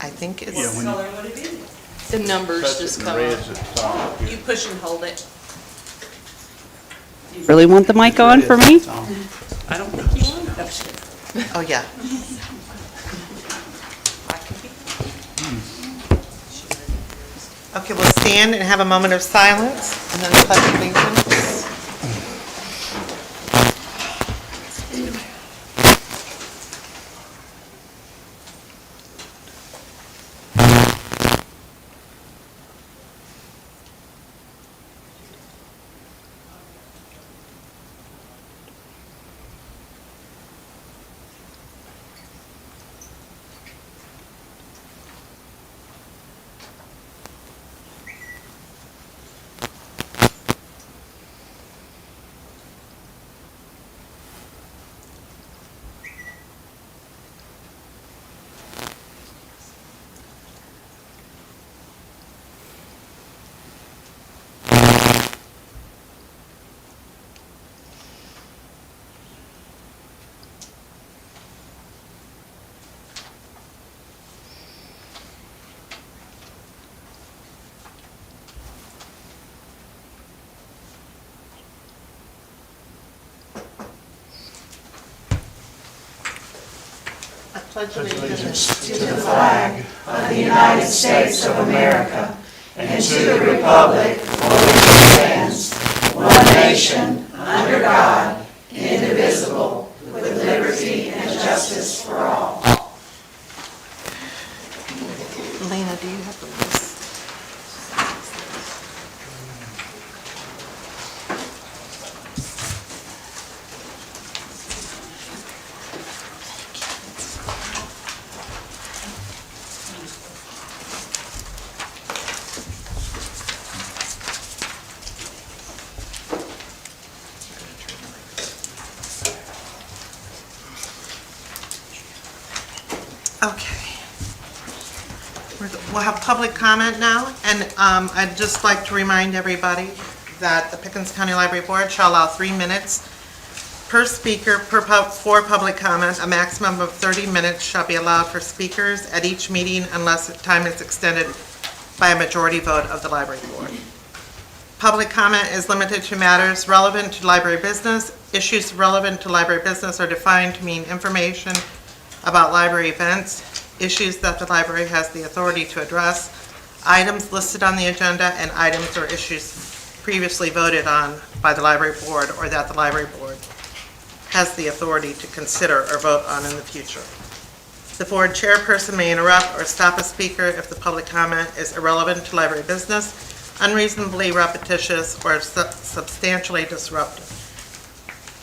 I think it's... What color would it be? The numbers just come up. You push and hold it. Really want the mic on for me? I don't think you want it. Oh, yeah. Okay, we'll stand and have a moment of silence, and then the pledge of allegiance. I pledge allegiance to the flag of the United States of America and to the republic for which it stands, one nation, under God, indivisible, with liberty and justice for all. Lena, do you have the list? Okay. We'll have public comment now, and I'd just like to remind everybody that the Pickens County Library Board shall allow 3 minutes per speaker for public comment. A maximum of 30 minutes shall be allowed for speakers at each meeting unless time is extended by a majority vote of the library board. Public comment is limited to matters relevant to library business. Issues relevant to library business are defined to mean information about library events, issues that the library has the authority to address, items listed on the agenda, and items or issues previously voted on by the library board or that the library board has the authority to consider or vote on in the future. The board chairperson may interrupt or stop a speaker if the public comment is irrelevant to library business, unreasonably repetitious, or substantially disruptive.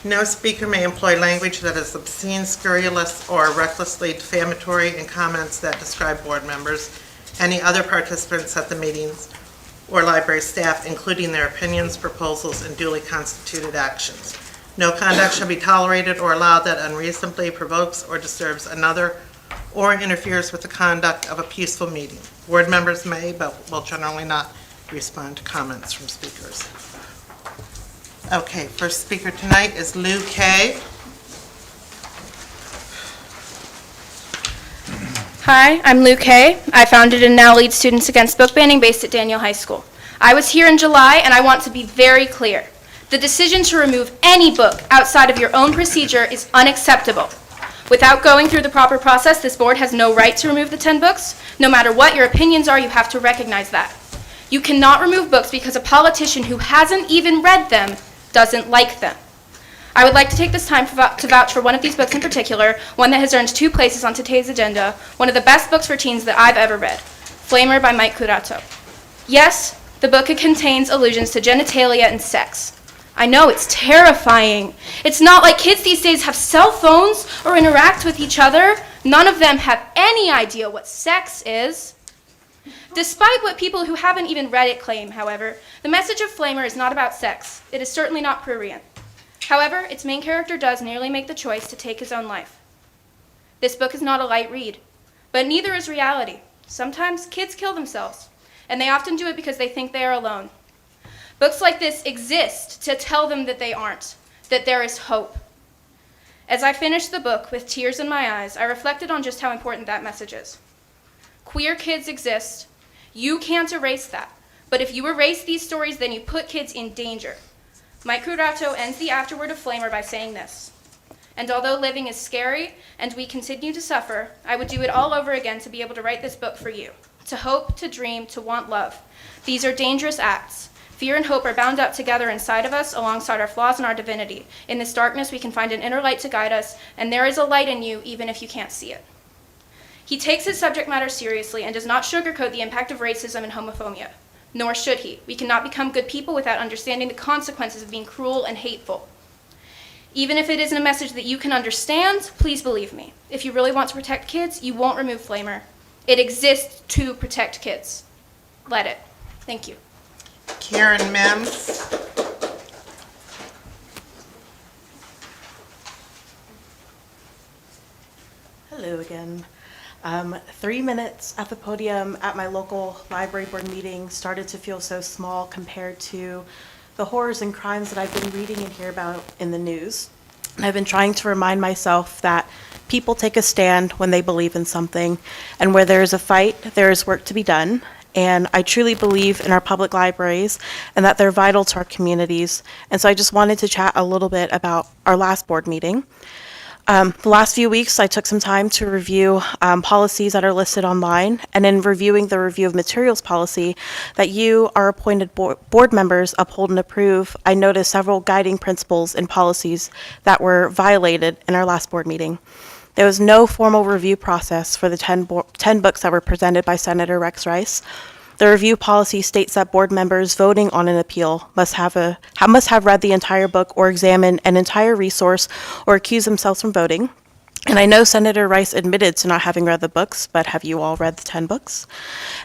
No speaker may employ language that is obscene, scurrilous, or recklessly defamatory in comments that describe board members, any other participants at the meetings, or library staff, including their opinions, proposals, and duly constituted actions. No conduct shall be tolerated or allowed that unreasonably provokes or disturbs another or interferes with the conduct of a peaceful meeting. Board members may, but will generally not respond to comments from speakers. Okay, first speaker tonight is Lou Kay. Hi, I'm Lou Kay. I founded and now lead Students Against Book Banning based at Daniel High School. I was here in July, and I want to be very clear. The decision to remove any book outside of your own procedure is unacceptable. Without going through the proper process, this board has no right to remove the 10 books. No matter what your opinions are, you have to recognize that. You cannot remove books because a politician who hasn't even read them doesn't like them. I would like to take this time to vouch for one of these books in particular, one that has earned 2 places on today's agenda, one of the best books for teens that I've ever read, Flamer by Mike Curato. Yes, the book contains allusions to genitalia and sex. I know, it's terrifying. It's not like kids these days have cell phones or interact with each other. None of them have any idea what sex is. Despite what people who haven't even read it claim, however, the message of Flamer is not about sex. It is certainly not prurient. However, its main character does nearly make the choice to take his own life. This book is not a light read, but neither is reality. Sometimes kids kill themselves, and they often do it because they think they are alone. Books like this exist to tell them that they aren't, that there is hope. As I finished the book with tears in my eyes, I reflected on just how important that message is. Queer kids exist. You can't erase that. But if you erase these stories, then you put kids in danger. Mike Curato ends the afterword of Flamer by saying this: "And although living is scary and we continue to suffer, I would do it all over again to be able to write this book for you. To hope, to dream, to want love. These are dangerous acts. Fear and hope are bound up together inside of us alongside our flaws and our divinity. In this darkness, we can find an inner light to guide us, and there is a light in you even if you can't see it." He takes his subject matter seriously and does not sugarcoat the impact of racism and homophobia. Nor should he. We cannot become good people without understanding the consequences of being cruel and hateful. Even if it isn't a message that you can understand, please believe me. If you really want to protect kids, you won't remove Flamer. It exists to protect kids. Let it. Thank you. Karen Mims. Hello again. 3 minutes at the podium at my local library board meeting started to feel so small compared to the horrors and crimes that I've been reading and hear about in the news. And I've been trying to remind myself that people take a stand when they believe in something, and where there is a fight, there is work to be done. And I truly believe in our public libraries and that they're vital to our communities. And so I just wanted to chat a little bit about our last board meeting. The last few weeks, I took some time to review policies that are listed online, and in reviewing the review of materials policy that you, our appointed board members, uphold and approve, I noticed several guiding principles and policies that were violated in our last board meeting. There was no formal review process for the 10 books that were presented by Senator Rex Rice. The review policy states that board members voting on an appeal must have read the entire book or examine an entire resource or accuse themselves from voting. And I know Senator Rice admitted to not having read the books, but have you all read the 10 books?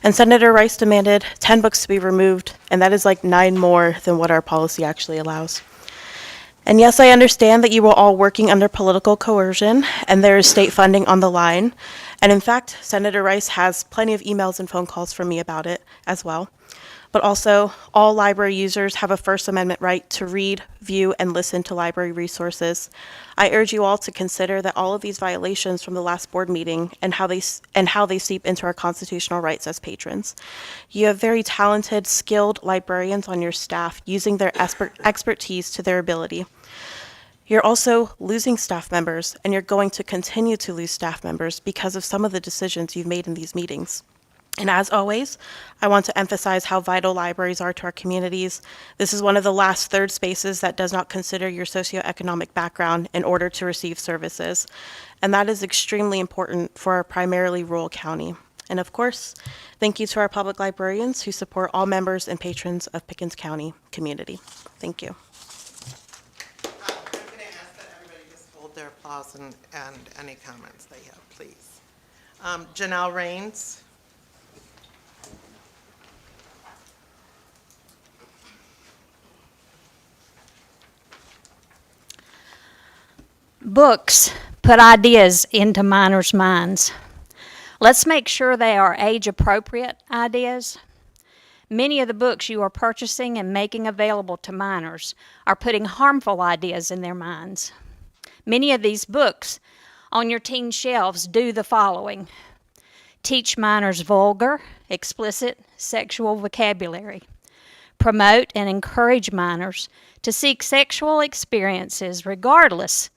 And Senator Rice demanded 10 books to be removed, and that is like 9 more than what our policy actually allows. And yes, I understand that you are all working under political coercion, and there is state funding on the line. And in fact, Senator Rice has plenty of emails and phone calls from me about it as well. But also, all library users have a First Amendment right to read, view, and listen to library resources. I urge you all to consider that all of these violations from the last board meeting and how they seep into our constitutional rights as patrons. You have very talented, skilled librarians on your staff using their expertise to their ability. You're also losing staff members, and you're going to continue to lose staff members because of some of the decisions you've made in these meetings. And as always, I want to emphasize how vital libraries are to our communities. This is one of the last third spaces that does not consider your socioeconomic background in order to receive services. And that is extremely important for our primarily rural county. And of course, thank you to our public librarians who support all members and patrons of Pickens County community. Thank you. I'm going to ask that everybody just hold their applause and any comments they have, please. Janelle Rains. Books put ideas into minors' minds. Let's make sure they are age-appropriate ideas. Many of the books you are purchasing and making available to minors are putting harmful ideas in their minds. Many of these books on your teen shelves do the following: teach minors vulgar, explicit, sexual vocabulary, promote and encourage minors to seek sexual experiences regardless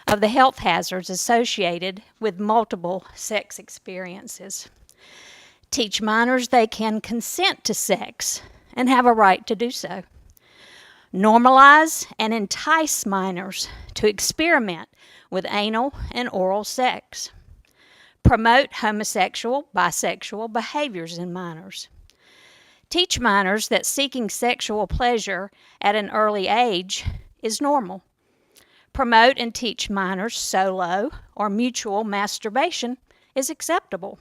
of the health hazards associated with multiple sex experiences. Teach minors they can consent to sex and have a right to do so. Normalize and entice minors to experiment with anal and oral sex. Promote homosexual, bisexual behaviors in minors. Teach minors that seeking sexual pleasure at an early age is normal. Promote and teach minors solo or mutual masturbation is acceptable.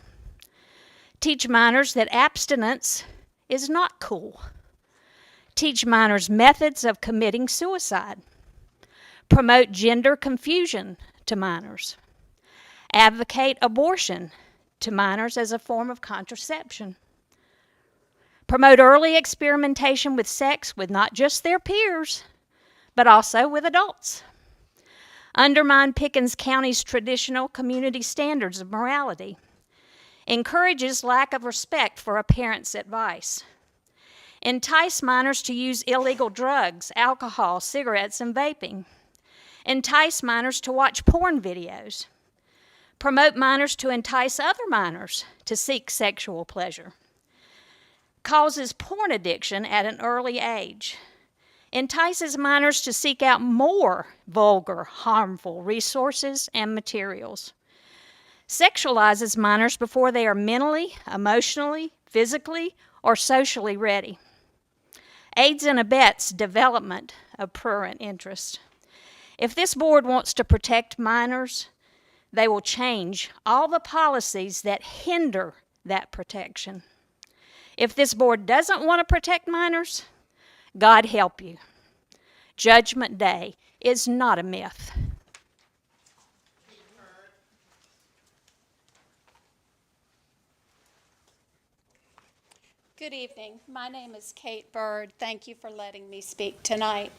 Teach minors that abstinence is not cool. Teach minors methods of committing suicide. Promote gender confusion to minors. Advocate abortion to minors as a form of contraception. Promote early experimentation with sex with not just their peers, but also with adults. undermine Pickens County's traditional community standards of morality, encourages lack of respect for a parent's advice, entice minors to use illegal drugs, alcohol, cigarettes, and vaping, entice minors to watch porn videos, promote minors to entice other minors to seek sexual pleasure, causes porn addiction at an early age, entices minors to seek out more vulgar, harmful resources and materials, sexualizes minors before they are mentally, emotionally, physically, or socially ready, aids and abets development of prurient interest. If this board wants to protect minors, they will change all the policies that hinder that protection. If this board doesn't want to protect minors, God help you. Judgment Day is not a myth. Good evening. My name is Kate Bird. Thank you for letting me speak tonight.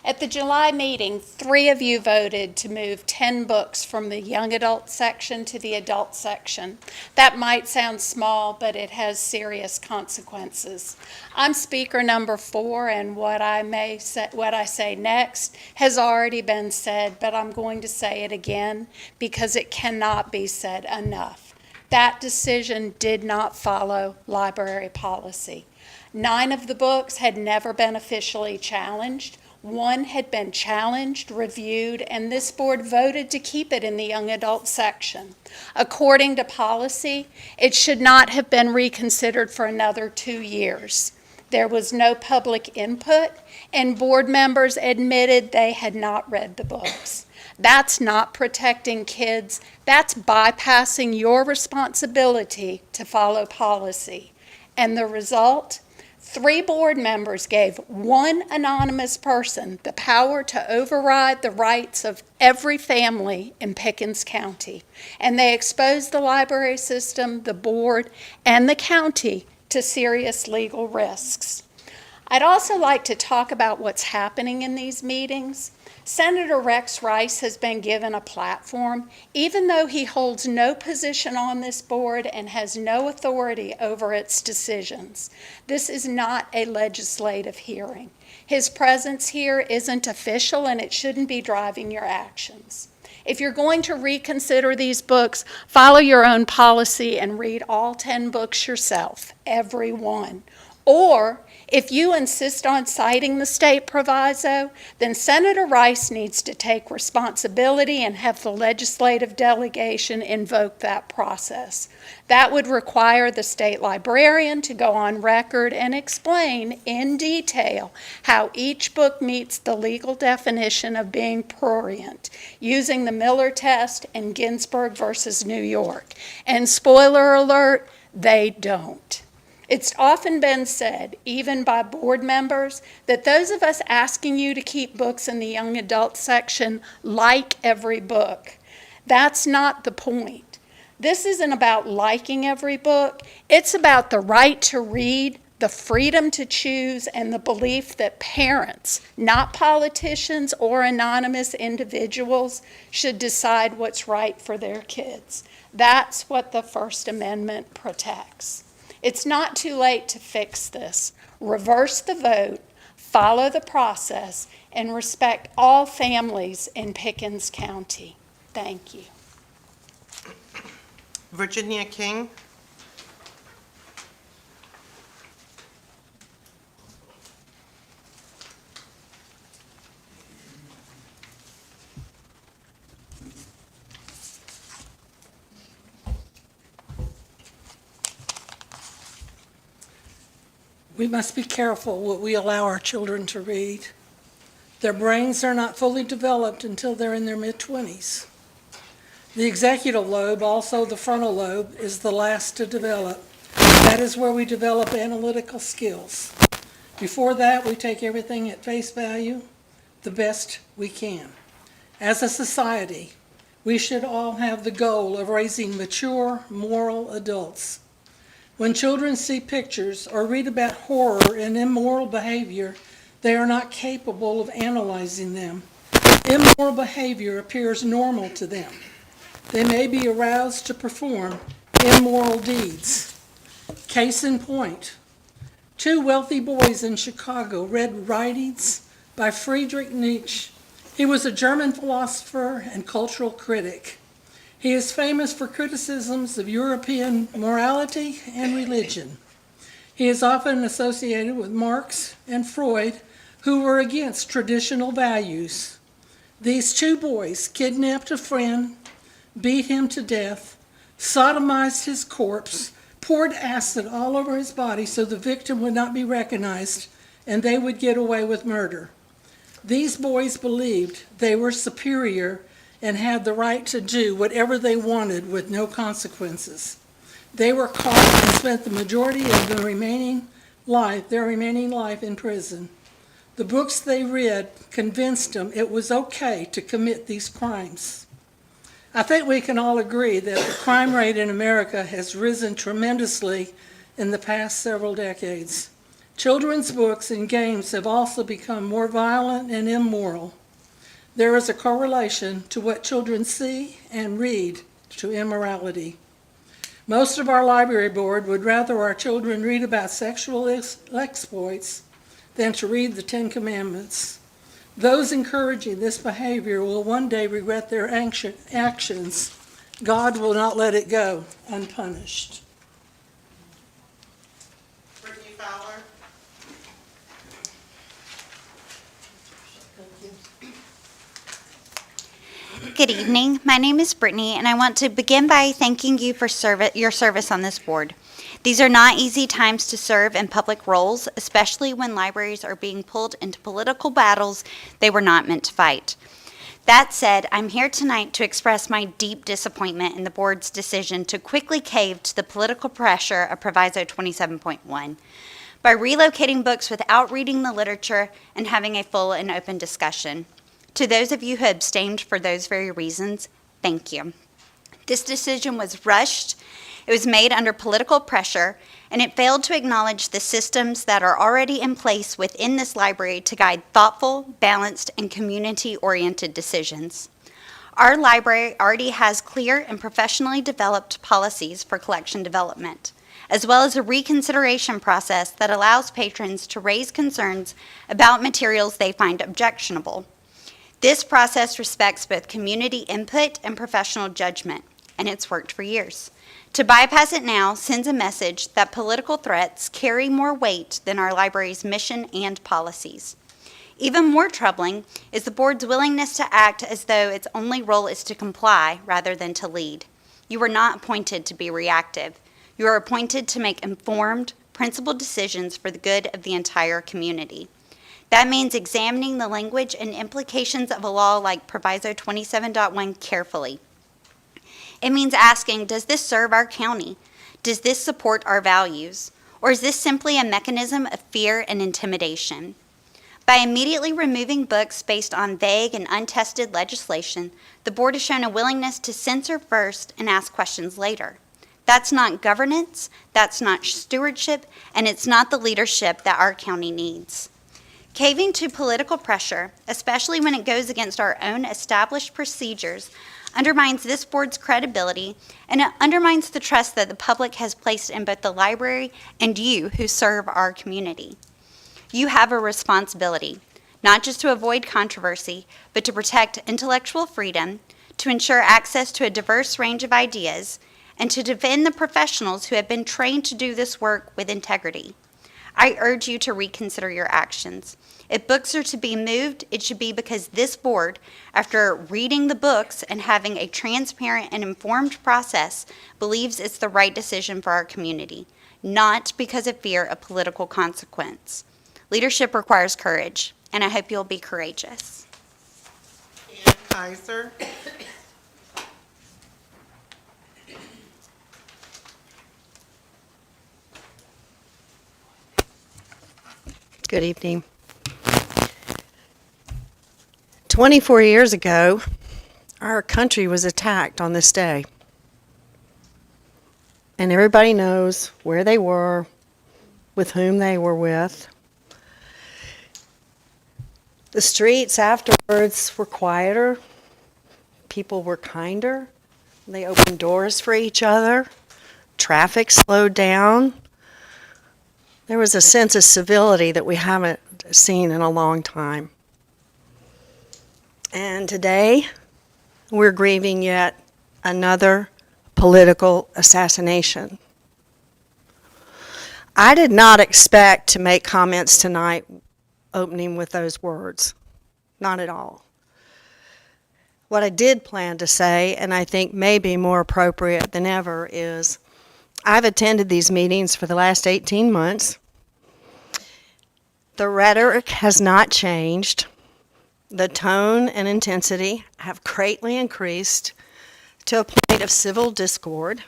At the July meeting, 3 of you voted to move 10 books from the young adult section to the adult section. That might sound small, but it has serious consequences. I'm speaker number 4, and what I say next has already been said, but I'm going to say it again because it cannot be said enough. That decision did not follow library policy. 9 of the books had never been officially challenged. 1 had been challenged, reviewed, and this board voted to keep it in the young adult section. According to policy, it should not have been reconsidered for another 2 years. There was no public input, and board members admitted they had not read the books. That's not protecting kids. That's bypassing your responsibility to follow policy. And the result? 3 board members gave 1 anonymous person the power to override the rights of every family in Pickens County. And they exposed the library system, the board, and the county to serious legal risks. I'd also like to talk about what's happening in these meetings. Senator Rex Rice has been given a platform, even though he holds no position on this board and has no authority over its decisions. This is not a legislative hearing. His presence here isn't official, and it shouldn't be driving your actions. If you're going to reconsider these books, follow your own policy and read all 10 books yourself, every one. Or, if you insist on citing the state proviso, then Senator Rice needs to take responsibility and have the legislative delegation invoke that process. That would require the state librarian to go on record and explain in detail how each book meets the legal definition of being prurient, using the Miller test and Ginsburg versus New York. And spoiler alert, they don't. It's often been said, even by board members, that those of us asking you to keep books in the young adult section like every book. That's not the point. This isn't about liking every book. It's about the right to read, the freedom to choose, and the belief that parents, not politicians or anonymous individuals, should decide what's right for their kids. That's what the First Amendment protects. It's not too late to fix this. Reverse the vote, follow the process, and respect all families in Pickens County. Thank you. Virginia King. We must be careful what we allow our children to read. Their brains are not fully developed until they're in their mid-20s. The executive lobe, also the frontal lobe, is the last to develop. That is where we develop analytical skills. Before that, we take everything at face value, the best we can. As a society, we should all have the goal of raising mature, moral adults. When children see pictures or read about horror and immoral behavior, they are not capable of analyzing them. immoral behavior appears normal to them. They may be aroused to perform immoral deeds. Case in point, two wealthy boys in Chicago read writings by Friedrich Nietzsche. He was a German philosopher and cultural critic. He is famous for criticisms of European morality and religion. He is often associated with Marx and Freud, who were against traditional values. These two boys kidnapped a friend, beat him to death, sodomized his corpse, poured acid all over his body so the victim would not be recognized and they would get away with murder. These boys believed they were superior and had the right to do whatever they wanted with no consequences. They were caught and spent the majority of their remaining life in prison. The books they read convinced them it was okay to commit these crimes. I think we can all agree that the crime rate in America has risen tremendously in the past several decades. Children's books and games have also become more violent and immoral. There is a correlation to what children see and read to immorality. Most of our library board would rather our children read about sexual exploits than to read the Ten Commandments. Those encouraging this behavior will one day regret their actions. God will not let it go unpunished. Brittany Fowler. Good evening. My name is Brittany, and I want to begin by thanking you for your service on this board. These are not easy times to serve in public roles, especially when libraries are being pulled into political battles they were not meant to fight. That said, I'm here tonight to express my deep disappointment in the board's decision to quickly cave to the political pressure of Proviso 27.1 by relocating books without reading the literature and having a full and open discussion. To those of you who abstained for those very reasons, thank you. This decision was rushed, it was made under political pressure, and it failed to acknowledge the systems that are already in place within this library to guide thoughtful, balanced, and community-oriented decisions. Our library already has clear and professionally developed policies for collection development, as well as a reconsideration process that allows patrons to raise concerns about materials they find objectionable. This process respects both community input and professional judgment, and it's worked for years. To bypass it now sends a message that political threats carry more weight than our library's mission and policies. Even more troubling is the board's willingness to act as though its only role is to comply rather than to lead. You were not appointed to be reactive. You are appointed to make informed, principled decisions for the good of the entire community. That means examining the language and implications of a law like Proviso 27.1 carefully. It means asking, does this serve our county? Does this support our values? Or is this simply a mechanism of fear and intimidation? By immediately removing books based on vague and untested legislation, the board has shown a willingness to censor first and ask questions later. That's not governance, that's not stewardship, and it's not the leadership that our county needs. Caving to political pressure, especially when it goes against our own established procedures, undermines this board's credibility, and it undermines the trust that the public has placed in both the library and you who serve our community. You have a responsibility, not just to avoid controversy, but to protect intellectual freedom, to ensure access to a diverse range of ideas, and to defend the professionals who have been trained to do this work with integrity. I urge you to reconsider your actions. If books are to be moved, it should be because this board, after reading the books and having a transparent and informed process, believes it's the right decision for our community, not because of fear of political consequence. Leadership requires courage, and I hope you'll be courageous. Ann Kaiser. Good evening. 24 years ago, our country was attacked on this day. And everybody knows where they were, with whom they were with. The streets afterwards were quieter. People were kinder. They opened doors for each other. Traffic slowed down. There was a sense of civility that we haven't seen in a long time. And today, we're grieving yet another political assassination. I did not expect to make comments tonight opening with those words. Not at all. What I did plan to say, and I think may be more appropriate than ever, is I've attended these meetings for the last 18 months. The rhetoric has not changed. The tone and intensity have greatly increased to a point of civil discord.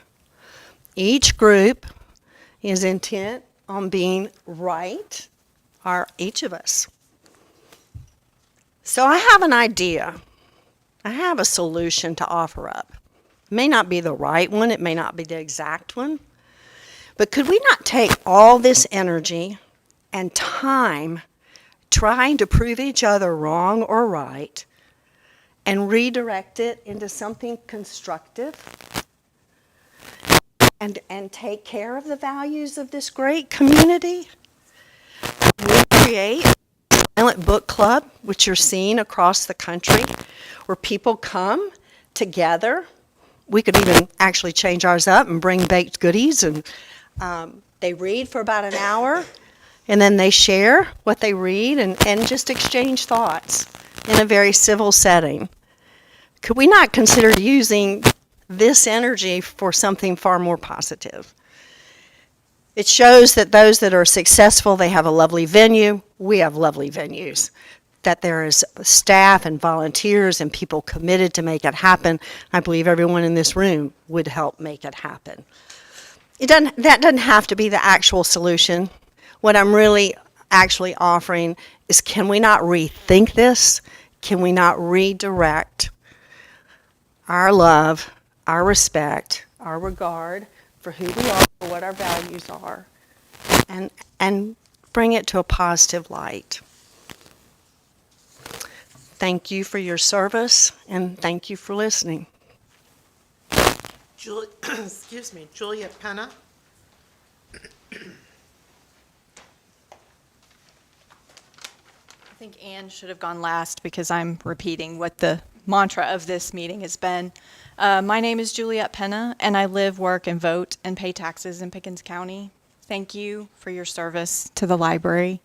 Each group is intent on being right, each of us. So I have an idea. I have a solution to offer up. It may not be the right one, it may not be the exact one, but could we not take all this energy and time trying to prove each other wrong or right and redirect it into something constructive and take care of the values of this great community? We create a silent book club, which you're seeing across the country, where people come together. We could even actually change ours up and bring baked goodies, and they read for about an hour, and then they share what they read and just exchange thoughts in a very civil setting. Could we not consider using this energy for something far more positive? It shows that those that are successful, they have a lovely venue. We have lovely venues. That there is staff and volunteers and people committed to make it happen. I believe everyone in this room would help make it happen. That doesn't have to be the actual solution. What I'm really actually offering is, can we not rethink this? Can we not redirect our love, our respect, our regard for who we are, for what our values are, and bring it to a positive light? Thank you for your service, and thank you for listening. Julia Penna. I think Anne should have gone last because I'm repeating what the mantra of this meeting has been. My name is Juliette Penna, and I live, work, and vote and pay taxes in Pickens County. Thank you for your service to the library.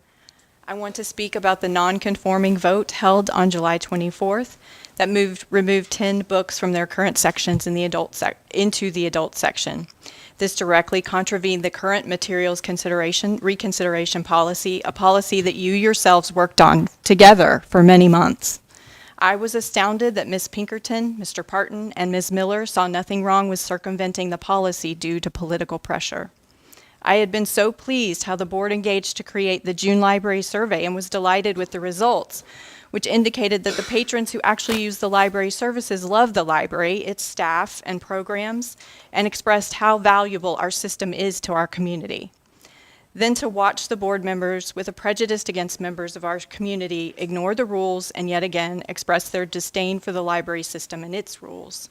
I want to speak about the non-conforming vote held on July 24th that removed 10 books from their current sections in the into the adult section. This directly contravened the current materials reconsideration policy, a policy that you yourselves worked on together for many months. I was astounded that Ms. Pinkerton, Mr. Parton, and Ms. Miller saw nothing wrong with circumventing the policy due to political pressure. I had been so pleased how the board engaged to create the June library survey and was delighted with the results, which indicated that the patrons who actually use the library services love the library, its staff and programs, and expressed how valuable our system is to our community. Then to watch the board members with a prejudice against members of our community ignore the rules and yet again express their disdain for the library system and its rules.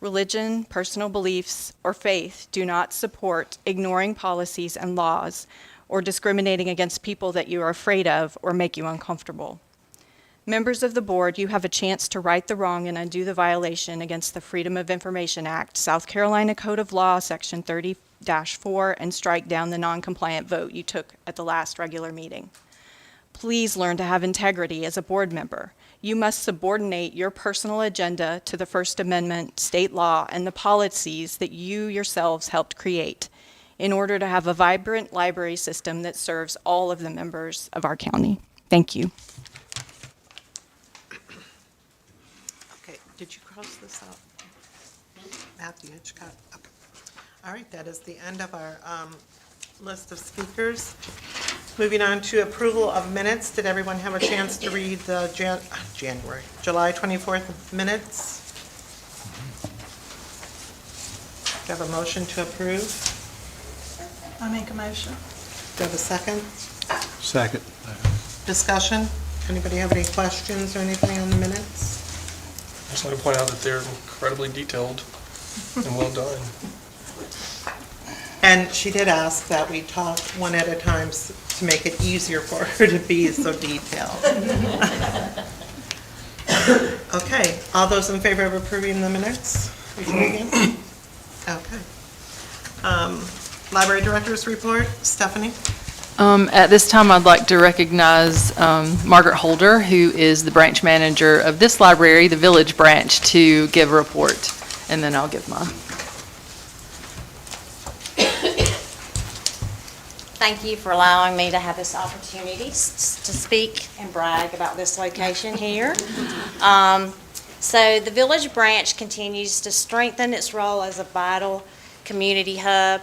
Religion, personal beliefs, or faith do not support ignoring policies and laws or discriminating against people that you are afraid of or make you uncomfortable. Members of the board, you have a chance to right the wrong and undo the violation against the Freedom of Information Act, South Carolina Code of Law, Section 30-4, and strike down the non-compliant vote you took at the last regular meeting. Please learn to have integrity as a board member. You must subordinate your personal agenda to the First Amendment, state law, and the policies that you yourselves helped create in order to have a vibrant library system that serves all of the members of our county. Thank you. Okay, did you cross this out? Matthew Hitchcock. Okay. All right, that is the end of our list of speakers. Moving on to approval of minutes. Did everyone have a chance to read the July 24th minutes? Do you have a motion to approve? I make a motion. Do you have a second? Second. Discussion? Anybody have any questions or anything on the minutes? I just want to point out that they're incredibly detailed and well done. And she did ask that we talk one at a time to make it easier for her to be so detailed. Okay, all those in favor of approving the minutes? Raise your hand. Okay. Library Director's report, Stephanie? At this time, I'd like to recognize Margaret Holder, who is the branch manager of this library, the Village Branch, to give a report, and then I'll give mine. Thank you for allowing me to have this opportunity to speak and brag about this location here. So the Village Branch continues to strengthen its role as a vital community hub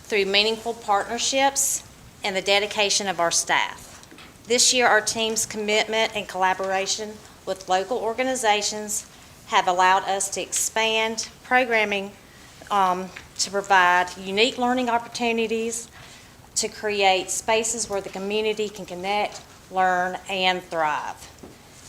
through meaningful partnerships and the dedication of our staff. This year, our team's commitment and collaboration with local organizations have allowed us to expand programming to provide unique learning opportunities, to create spaces where the community can connect, learn, and thrive.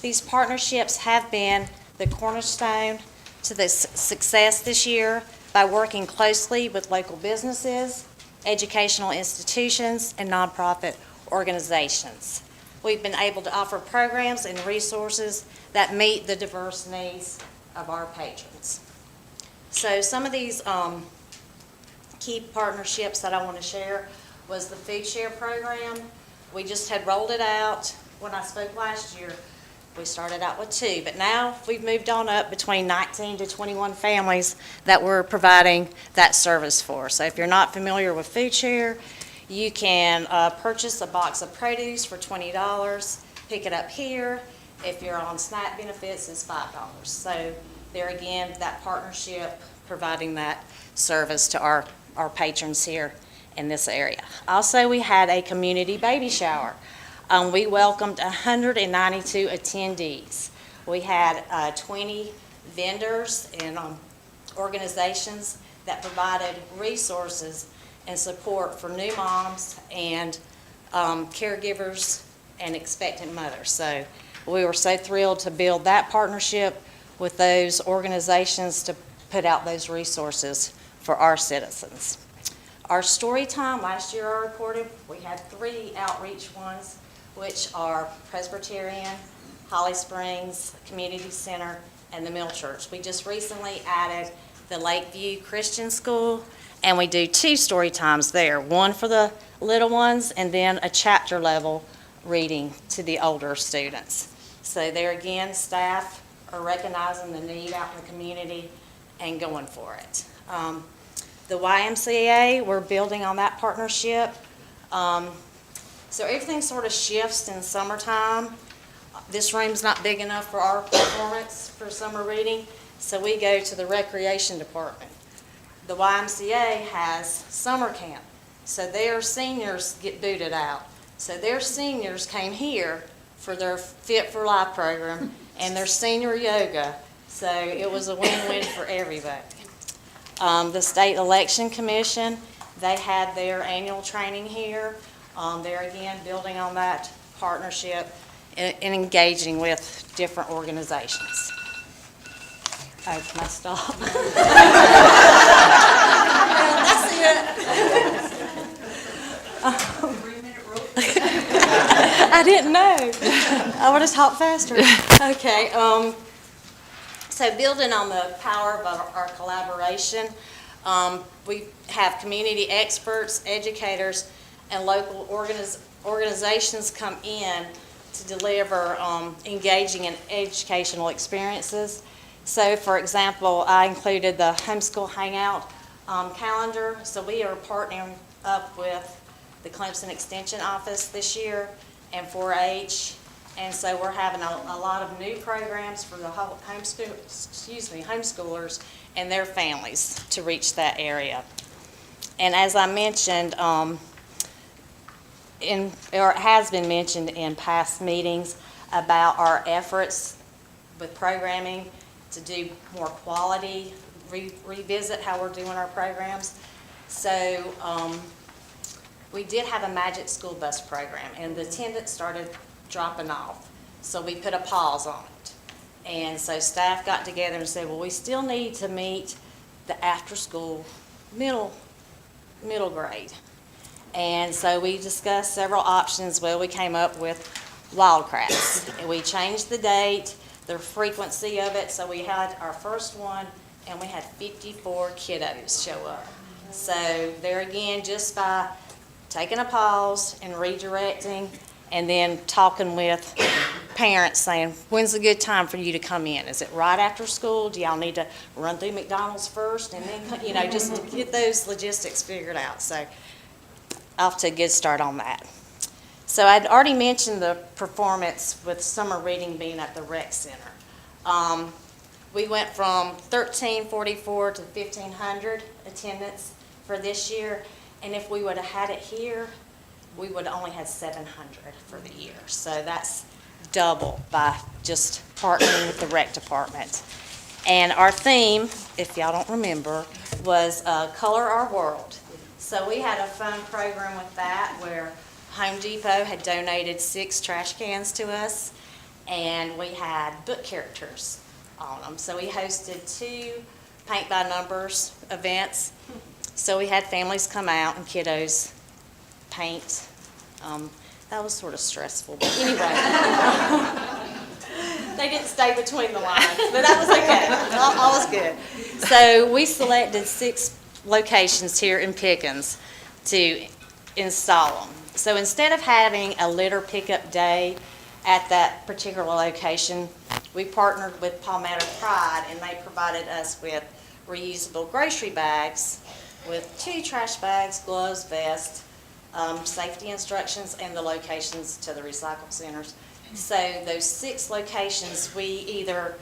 These partnerships have been the cornerstone to the success this year by working closely with local businesses, educational institutions, and nonprofit organizations. We've been able to offer programs and resources that meet the diverse needs of our patrons. So some of these key partnerships that I want to share was the Food Share program. We just had rolled it out. When I spoke last year, we started out with 2, but now we've moved on up between 19 to 21 families that we're providing that service for. So if you're not familiar with Food Share, you can purchase a box of produce for $20, pick it up here. If you're on SNAP benefits, it's $5. So there again, that partnership providing that service to our patrons here in this area. Also, we had a community baby shower. We welcomed 192 attendees. We had 20 vendors and organizations that provided resources and support for new moms and caregivers and expectant mothers. So we were so thrilled to build that partnership with those organizations to put out those resources for our citizens. Our story time, last year I reported, we had 3 outreach ones, which are Presbyterian, Holly Springs Community Center, and the Mill Church. We just recently added the Lakeview Christian School, and we do 2 story times there, one for the little ones and then a chapter level reading to the older students. So there again, staff are recognizing the need out in the community and going for it. The YMCA, we're building on that partnership. So everything sort of shifts in summertime. This room's not big enough for our performance for summer reading, so we go to the recreation department. The YMCA has summer camp, so their seniors get booted out. So their seniors came here for their Fit for Life program and their senior yoga, so it was a win-win for everybody. The State Election Commission, they had their annual training here. They're again building on that partnership and engaging with different organizations. Oh, can I stop? That's it. I didn't know. I would have talked faster. Okay. So building on the power of our collaboration, we have community experts, educators, and local organizations come in to deliver engaging and educational experiences. So for example, I included the homeschool hangout calendar. So we are partnering up with the Clemson Extension Office this year and 4-H. And so we're having a lot of new programs for the homeschoolers and their families to reach that area. And as I mentioned, or it has been mentioned in past meetings about our efforts with programming to do more quality, revisit how we're doing our programs. So we did have a Magic School Bus program, and the attendance started dropping off. So we put a pause on it. And so staff got together and said, well, we still need to meet the after-school middle grade. And so we discussed several options. Well, we came up with Wildcrafts. And we changed the date, the frequency of it, so we had our first one, and we had 54 kiddos show up. So there again, just by taking a pause and redirecting, and then talking with parents saying, when's a good time for you to come in? Is it right after school? Do y'all need to run through McDonald's first? And then, just to get those logistics figured out. So off to a good start on that. So I'd already mentioned the performance with summer reading being at the rec center. We went from 1,344 to 1,500 attendance for this year, and if we would have had it here, we would have only had 700 for the year. So that's double by just partnering with the rec department. And our theme, if y'all don't remember, was Color Our World. So we had a fun program with that where Home Depot had donated 6 trash cans to us, and we had book characters on them. So we hosted 2 paint by numbers events. So we had families come out and kiddos paint. That was sort of stressful, but anyway. They didn't stay between the lines, but that was okay. All was good. So we selected 6 locations here in Pickens to install them. So instead of having a litter pickup day at that particular location, we partnered with Palmetto Pride, and they provided us with reusable grocery bags with 2 trash bags, gloves, vest, safety instructions, and the locations to the recycle centers. So those 6 locations, we either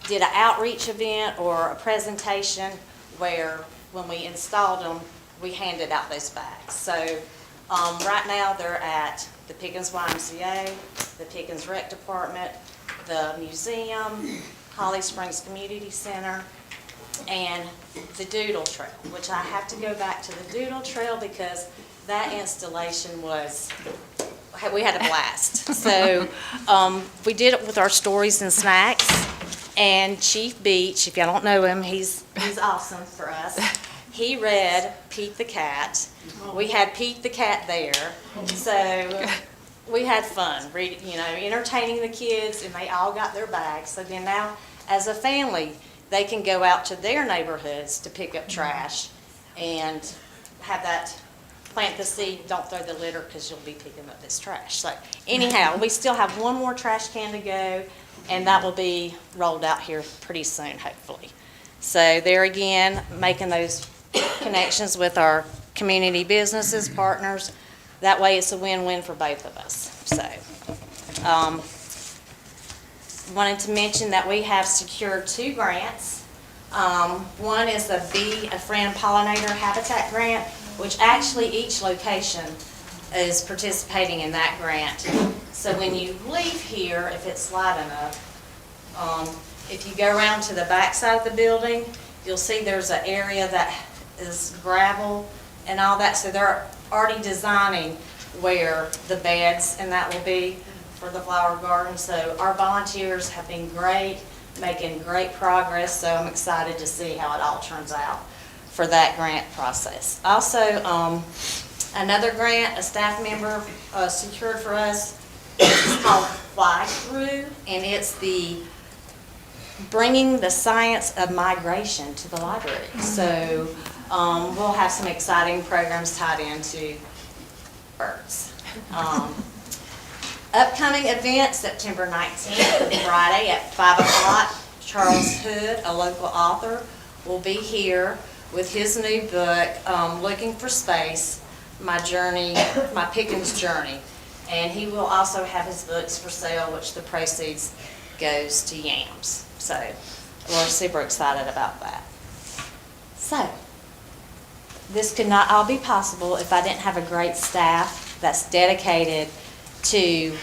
did an outreach event or a presentation where when we installed them, we handed out those bags. So right now they're at the Pickens YMCA, the Pickens Rec Department, the museum, Holly Springs Community Center, and the Doodle Trail, which I have to go back to the Doodle Trail because that installation was, we had a blast. So we did it with our stories and snacks, and Chief Beach, if y'all don't know him, he's awesome for us. He read Pete the Cat. We had Pete the Cat there, so we had fun, entertaining the kids, and they all got their bags. So then now, as a family, they can go out to their neighborhoods to pick up trash and have that, plant the seed, don't throw the litter because you'll be picking up this trash. So anyhow, we still have 1 more trash can to go, and that will be rolled out here pretty soon, hopefully. So there again, making those connections with our community businesses, partners. That way it's a win-win for both of us. So wanted to mention that we have secured 2 grants. One is the Be a Friend Pollinator Habitat Grant, which actually each location is participating in that grant. So when you leave here, if it's light enough, if you go around to the back side of the building, you'll see there's an area that is gravel and all that. So they're already designing where the beds and that will be for the flower garden. So our volunteers have been great, making great progress. So I'm excited to see how it all turns out for that grant process. Also, another grant a staff member secured for us is called Fly Through, and it's the bringing the science of migration to the library. So we'll have some exciting programs tied into birds. Upcoming event, September 19th, Friday at 5 o'clock. Charles Hood, a local author, will be here with his new book, Looking for Space, My Pickens Journey. And he will also have his books for sale, which the proceeds goes to YAMS. So we're super excited about that. So this could not all be possible if I didn't have a great staff that's dedicated to,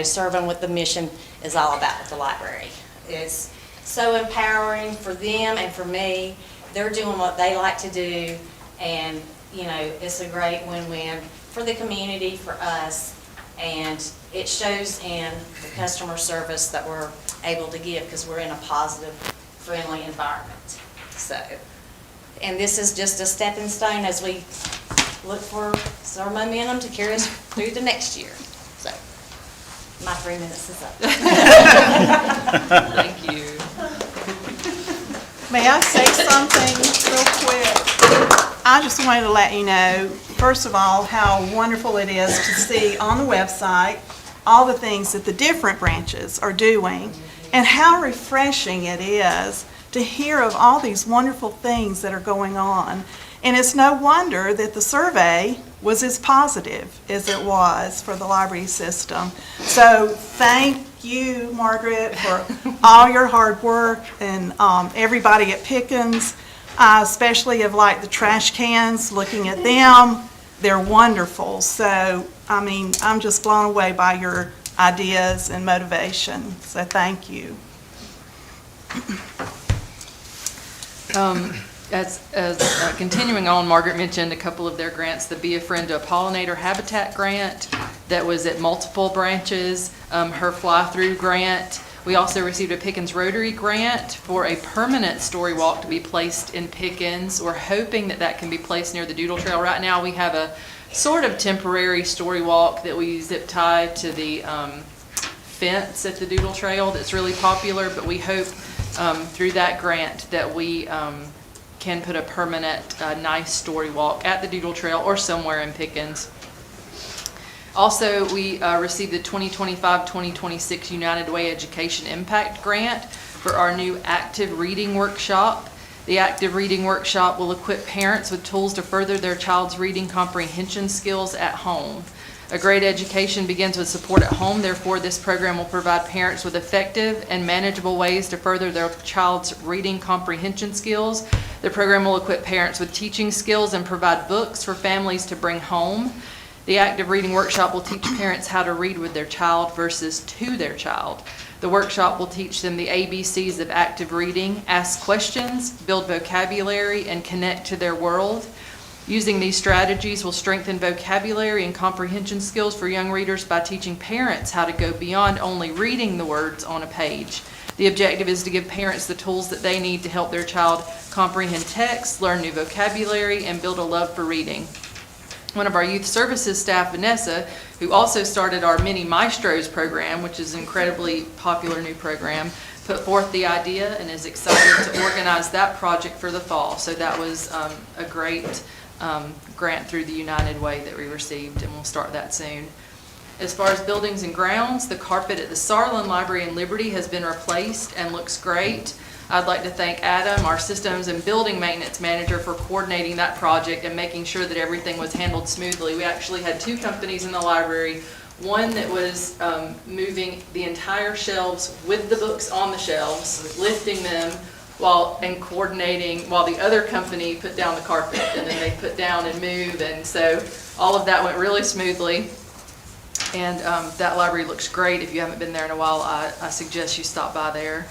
serving what the mission is all about at the library. It's so empowering for them and for me. They're doing what they like to do, and, it's a great win-win for the community, for us, And it shows in the customer service that we're able to give because we're in a positive, friendly environment. So, and this is just a stepping stone as we look for some momentum to carry us through the next year. So, my 3 minutes is up. Thank you. May I say something real quick? I just wanted to let you know, first of all, how wonderful it is to see on the website all the things that the different branches are doing, and how refreshing it is to hear of all these wonderful things that are going on. And it's no wonder that the survey was as positive as it was for the library system. So thank you, Margaret, for all your hard work, and everybody at Pickens. I especially have liked the trash cans, looking at them. They're wonderful. So, I mean, I'm just blown away by your ideas and motivation. So thank you. Continuing on, Margaret mentioned a couple of their grants, the Be a Friend to a Pollinator Habitat grant that was at multiple branches, her Fly-Through grant. We also received a Pickens Rotary grant for a permanent story walk to be placed in Pickens. We're hoping that that can be placed near the Doodle Trail. Right now we have a sort of temporary story walk that we zip tie to the fence at the Doodle Trail that's really popular, but we hope through that grant that we can put a permanent nice story walk at the Doodle Trail or somewhere in Pickens. Also, we received the 2025-2026 United Way Education Impact Grant for our new Active Reading Workshop. The Active Reading Workshop will equip parents with tools to further their child's reading comprehension skills at home. A great education begins with support at home. Therefore, this program will provide parents with effective and manageable ways to further their child's reading comprehension skills. The program will equip parents with teaching skills and provide books for families to bring home. The Active Reading Workshop will teach parents how to read with their child versus to their child. The workshop will teach them the ABCs of active reading, ask questions, build vocabulary, and connect to their world. Using these strategies will strengthen vocabulary and comprehension skills for young readers by teaching parents how to go beyond only reading the words on a page. The objective is to give parents the tools that they need to help their child comprehend text, learn new vocabulary, and build a love for reading. One of our youth services staff, Vanessa, who also started our Mini Maestros program, which is an incredibly popular new program, put forth the idea and is excited to organize that project for the fall. So that was a great grant through the United Way that we received, and we'll start that soon. As far as buildings and grounds, the carpet at the Sarlin Library in Liberty has been replaced and looks great. I'd like to thank Adam, our systems and building maintenance manager, for coordinating that project and making sure that everything was handled smoothly. We actually had two companies in the library, one that was moving the entire shelves with the books on the shelves, lifting them and coordinating, while the other company put down the carpet, and then they put down and move, and so all of that went really smoothly. And that library looks great. If you haven't been there in a while, I suggest you stop by there.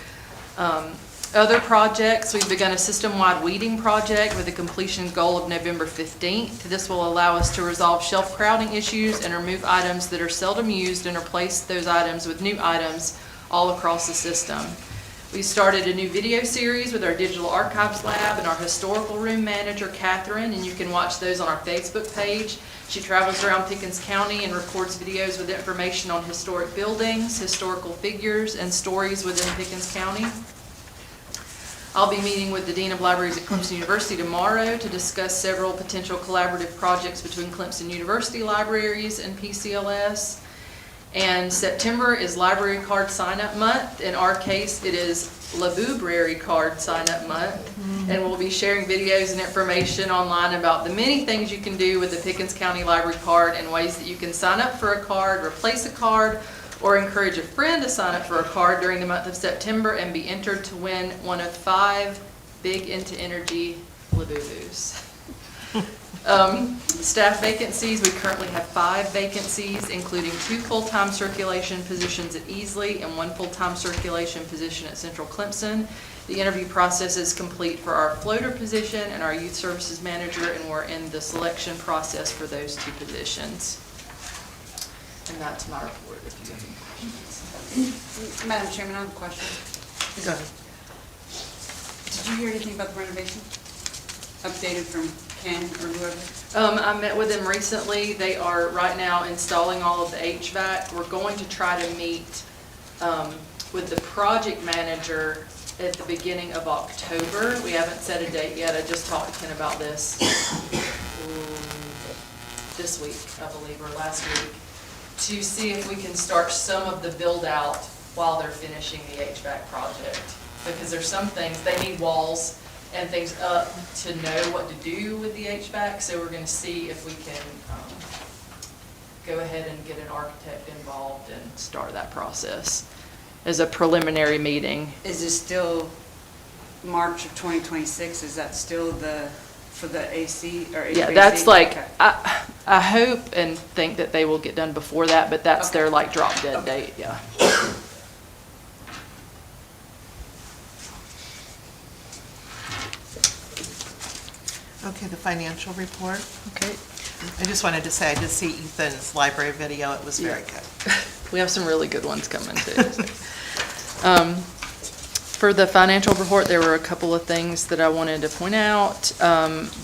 Other projects, we've begun a system-wide weeding project with a completion goal of November 15th. This will allow us to resolve shelf crowding issues and remove items that are seldom used and replace those items with new items all across the system. We started a new video series with our Digital Archives Lab and our historical room manager, Catherine, and you can watch those on our Facebook page. She travels around Pickens County and records videos with information on historic buildings, historical figures, and stories within Pickens County. I'll be meeting with the Dean of Libraries at Clemson University tomorrow to discuss several potential collaborative projects between Clemson University Libraries and PCLS. And September is Library Card Sign-Up Month. In our case, it is Library Card Sign-Up Month. And we'll be sharing videos and information online about the many things you can do with the Pickens County Library Card and ways that you can sign up for a card, replace a card, or encourage a friend to sign up for a card during the month of September and be entered to win one of 5 Big Into Energy Labubu's. Staff vacancies, we currently have 5 vacancies, including 2 full-time circulation positions at Easley and 1 full-time circulation position at Central Clemson. The interview process is complete for our floater position and our youth services manager, and we're in the selection process for those 2 positions. And that's my report, if you have any questions. Madam Chairman, I have a question. Go ahead. Did you hear anything about the renovation? Updated from Ken or whoever? I met with them recently. They are right now installing all of the HVAC. We're going to try to meet with the project manager at the beginning of October. We haven't set a date yet. I just talked to Ken about this this week, I believe, or last week, to see if we can start some of the build out while they're finishing the HVAC project. Because there's some things, they need walls and things up to know what to do with the HVAC. So we're going to see if we can go ahead and get an architect involved and start that process as a preliminary meeting. Is this still March of 2026? Is that still for the AC or HVAC? Yeah, that's like, Okay. I hope and think that they will get done before that, but that's their like drop dead date, yeah. Okay, the financial report. Okay. I just wanted to say, I did see Ethan's library video. It was very good. We have some really good ones coming too. For the financial report, there were a couple of things that I wanted to point out.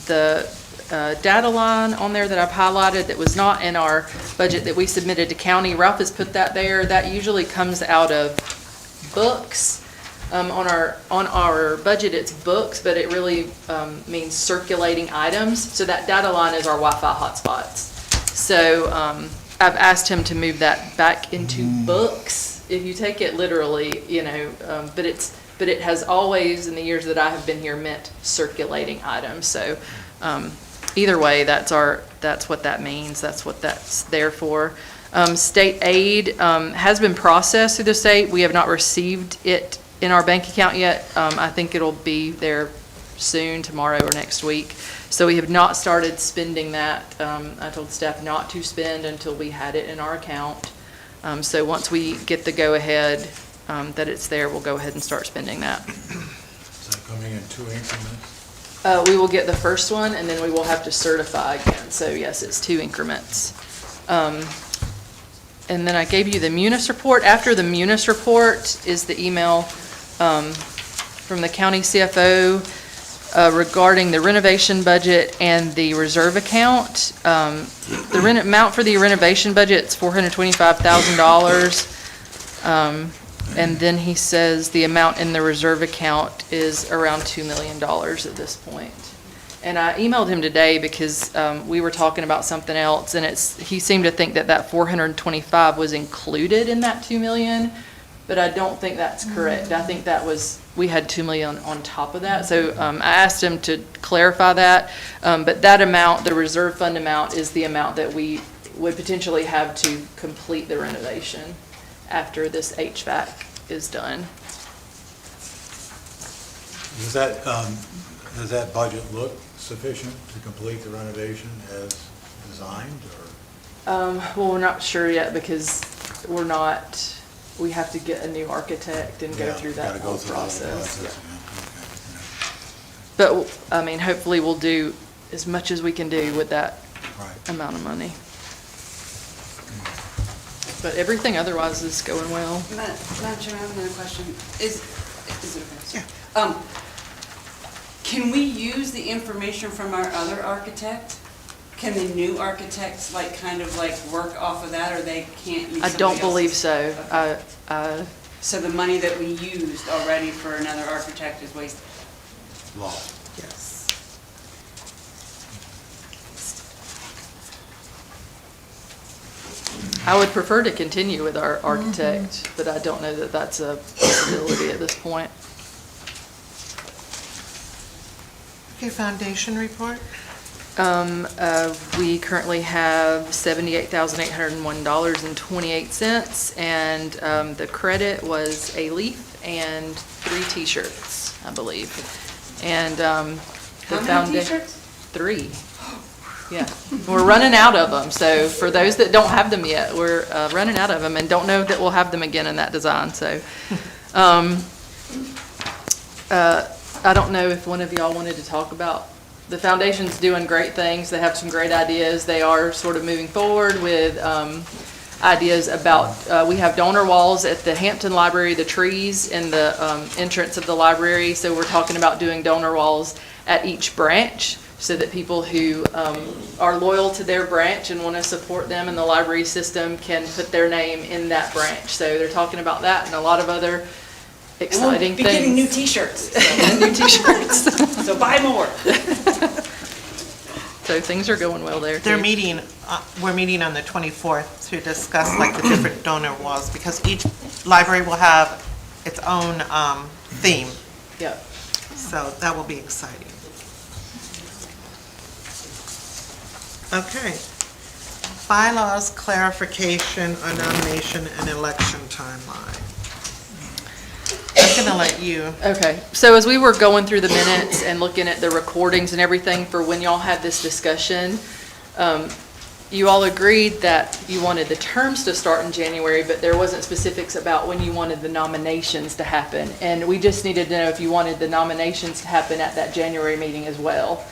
The data line on there that I've highlighted that was not in our budget that we submitted to county, Ralph has put that there. That usually comes out of books. On our budget, it's books, but it really means circulating items. So that data line is our Wi-Fi hotspots. So I've asked him to move that back into books. If you take it literally, you know, but it has always, in the years that I have been here, meant circulating items. So either way, that's what that means. That's what that's there for. State aid has been processed through the state. We have not received it in our bank account yet. I think it'll be there soon, tomorrow or next week. So we have not started spending that. I told staff not to spend until we had it in our account. So once we get the go-ahead that it's there, we'll go ahead and start spending that. Is that coming in 2 increments? We will get the first one, and then we will have to certify again. So yes, it's 2 increments. And then I gave you the Munis report. After the Munis report is the email from the county CFO regarding the renovation budget and the reserve account. The amount for the renovation budget is $425,000. And then he says the amount in the reserve account is around $2 million at this point. And I emailed him today because we were talking about something else, and he seemed to think that 425 was included in that 2 million, but I don't think that's correct. I think we had 2 million on top of that. So I asked him to clarify that, but that amount, the reserve fund amount, is the amount that we would potentially have to complete the renovation after this HVAC is done. Does that budget look sufficient to complete the renovation as designed, or? Well, we're not sure yet because we have to get a new architect and go through that whole process. But, I mean, hopefully we'll do as much as we can do with that amount of money. But everything otherwise is going well. Madam Chairman, I have another question. Is it okay? Yeah. Can we use the information from our other architect? Can the new architects kind of work off of that, or they can't use I don't believe so. So the money that we used already for another architect is wasted? Lost. Yes. I would prefer to continue with our architect, but I don't know that that's a possibility at this point. Okay, foundation report. We currently have $78,801.28, and the credit was a leaf and 3 T-shirts, I believe. And How many T-shirts? 3. Yeah, we're running out of them. So for those that don't have them yet, we're running out of them and don't know that we'll have them again in that design. So I don't know if one of y'all wanted to talk about the foundation's doing great things. They have some great ideas. They are sort of moving forward with ideas about, we have donor walls at the Hampton Library, the trees in the entrance of the library. So we're talking about doing donor walls at each branch so that people who are loyal to their branch and want to support them in the library system can put their name in that branch. So they're talking about that and a lot of other exciting We'll be things. getting new t-shirts. New t-shirts. So buy more. So things are going well there. They're too. meeting, we're meeting on the 24th to discuss like the different donor walls, because each library will have its own theme. Yep. So that will be exciting. Okay. Bylaws clarification on nomination and election timeline. I'm going to let you. Okay, so as we were going through the minutes and looking at the recordings and everything for when y'all had this discussion, you all agreed that you wanted the terms to start in January, but there wasn't specifics about when you wanted the nominations to happen. And we just needed to know if you wanted the nominations to happen at that January meeting as well.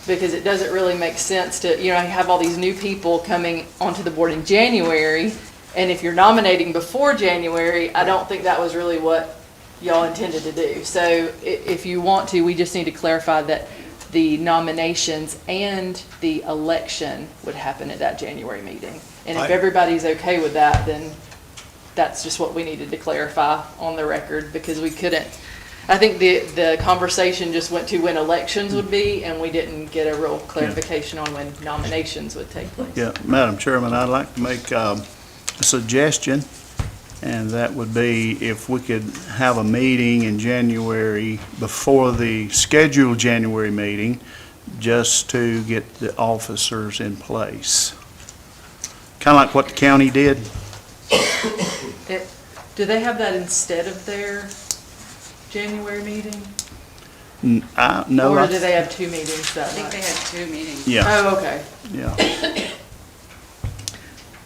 Because it doesn't really make sense to, have all these new people coming onto the board in January. And if you're nominating before January, I don't think that was really what y'all intended to do. So if you want to, we just need to clarify that the nominations and the election would happen at that January meeting. And if everybody's okay with that, then that's just what we needed to clarify on the record, because we couldn't, I think the conversation just went to when elections would be, and we didn't get a real clarification on when nominations would take place. Yeah, Madam Chairman, I'd like to make a suggestion, and that would be if we could have a meeting in January before the scheduled January meeting, just to get the officers in place. Kind of like what the county did. Do they have that instead of their January meeting? No. Or do they have two meetings that I think night? they had 2 meetings. Yeah. Oh, okay. Yeah.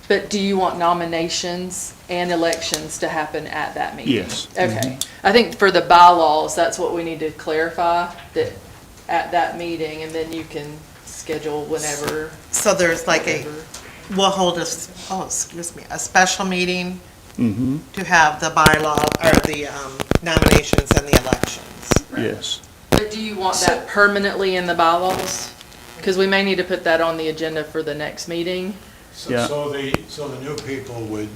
But do you want nominations and elections to happen at that meeting? Yes. Okay. I think for the bylaws, that's what we need to clarify, that at that meeting, and then you can schedule whenever. So there's like we'll hold a special meeting to have the bylaw, or the nominations and the elections. Yes. But do you want that permanently in the bylaws? Because we may need to put that on the agenda for the next meeting. So the new people would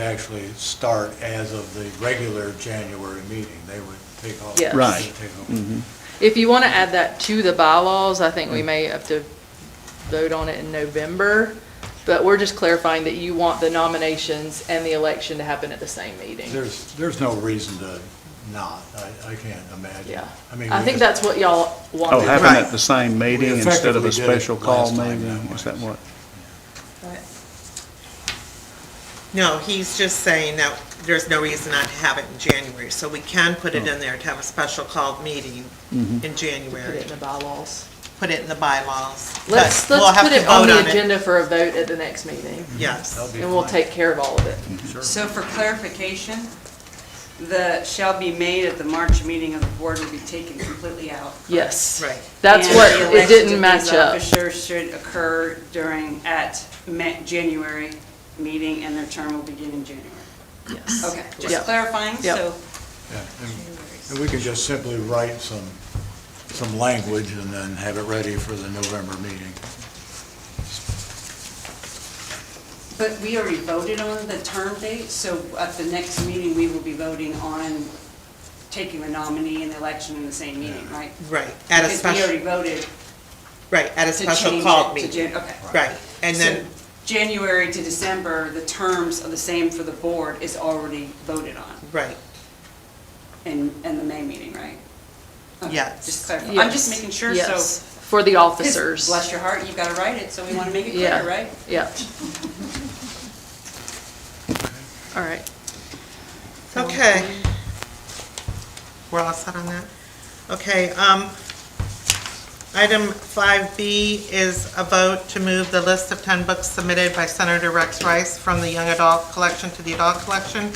actually start as of the regular January meeting. They would take off. Yes. Right. Take over. If you want to add that to the bylaws, I think we may have to vote on it in November. But we're just clarifying that you want the nominations and the election to happen at the same meeting. There's no reason to not. I can't imagine. Yeah. I think that's what y'all wanted. Oh, happen at the same meeting We instead of a effectively did it special call last time meeting? that Is that what? No, he's just saying that there's no reason not to have it in January. So we can put it in there to have a special called meeting in January. Put it in the bylaws. Put it in the bylaws. Let's But we'll have put to it on vote the it. agenda for a vote at the next meeting. Yes. And we'll take care of all of it. So for clarification, the shall be made at the March meeting of the board will be taken completely out. Yes. Right. That's And what, the it elections didn't of match these up. officers should occur at January meeting, and their term will begin in January. Yes. Okay, just Yep. clarifying, Yep. so. And we can just simply write some language and then have it ready for the November meeting. But we already voted on the term date, so at the next meeting, we will be voting on taking the nominee and the election in the same meeting, right? Right. At a Because we special, already voted right, at a to special change called it to meeting. Okay. Right. And So then, January to December, the terms are the same for the board is already voted on right, in the May meeting, right? Okay, Yes. Just clarify. I'm Yes. just making sure, Yes. so. For the 'cause officers. Bless your heart, you've got to write it, so we want to make it Yeah. clear, right? Yeah. All right. okay. We're all set on that? Okay, item 5B is a vote to move the list of 10 books submitted by Senator Rex Rice from the young adult collection to the adult collection.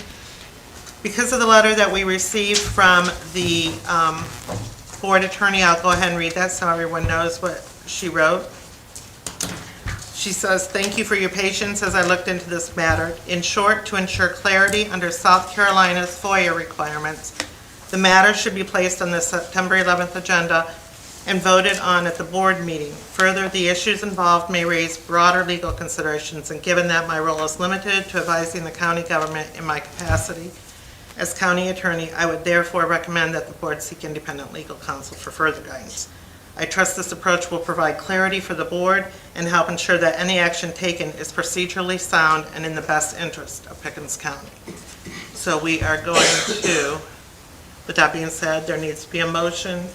Because of the letter that we received from the board attorney, I'll go ahead and read that so everyone knows what she wrote. She says, "Thank you for your patience as I looked into this matter. In short, to ensure clarity under South Carolina's FOIA requirements, the matter should be placed on the September 11th agenda and voted on at the board meeting. Further, the issues involved may raise broader legal considerations, and given that my role is limited to advising the county government in my capacity as county attorney, I would therefore recommend that the board seek independent legal counsel for further guidance. I trust this approach will provide clarity for the board and help ensure that any action taken is procedurally sound and in the best interest of Pickens County." So we are going to, with that being said, there needs to be a motion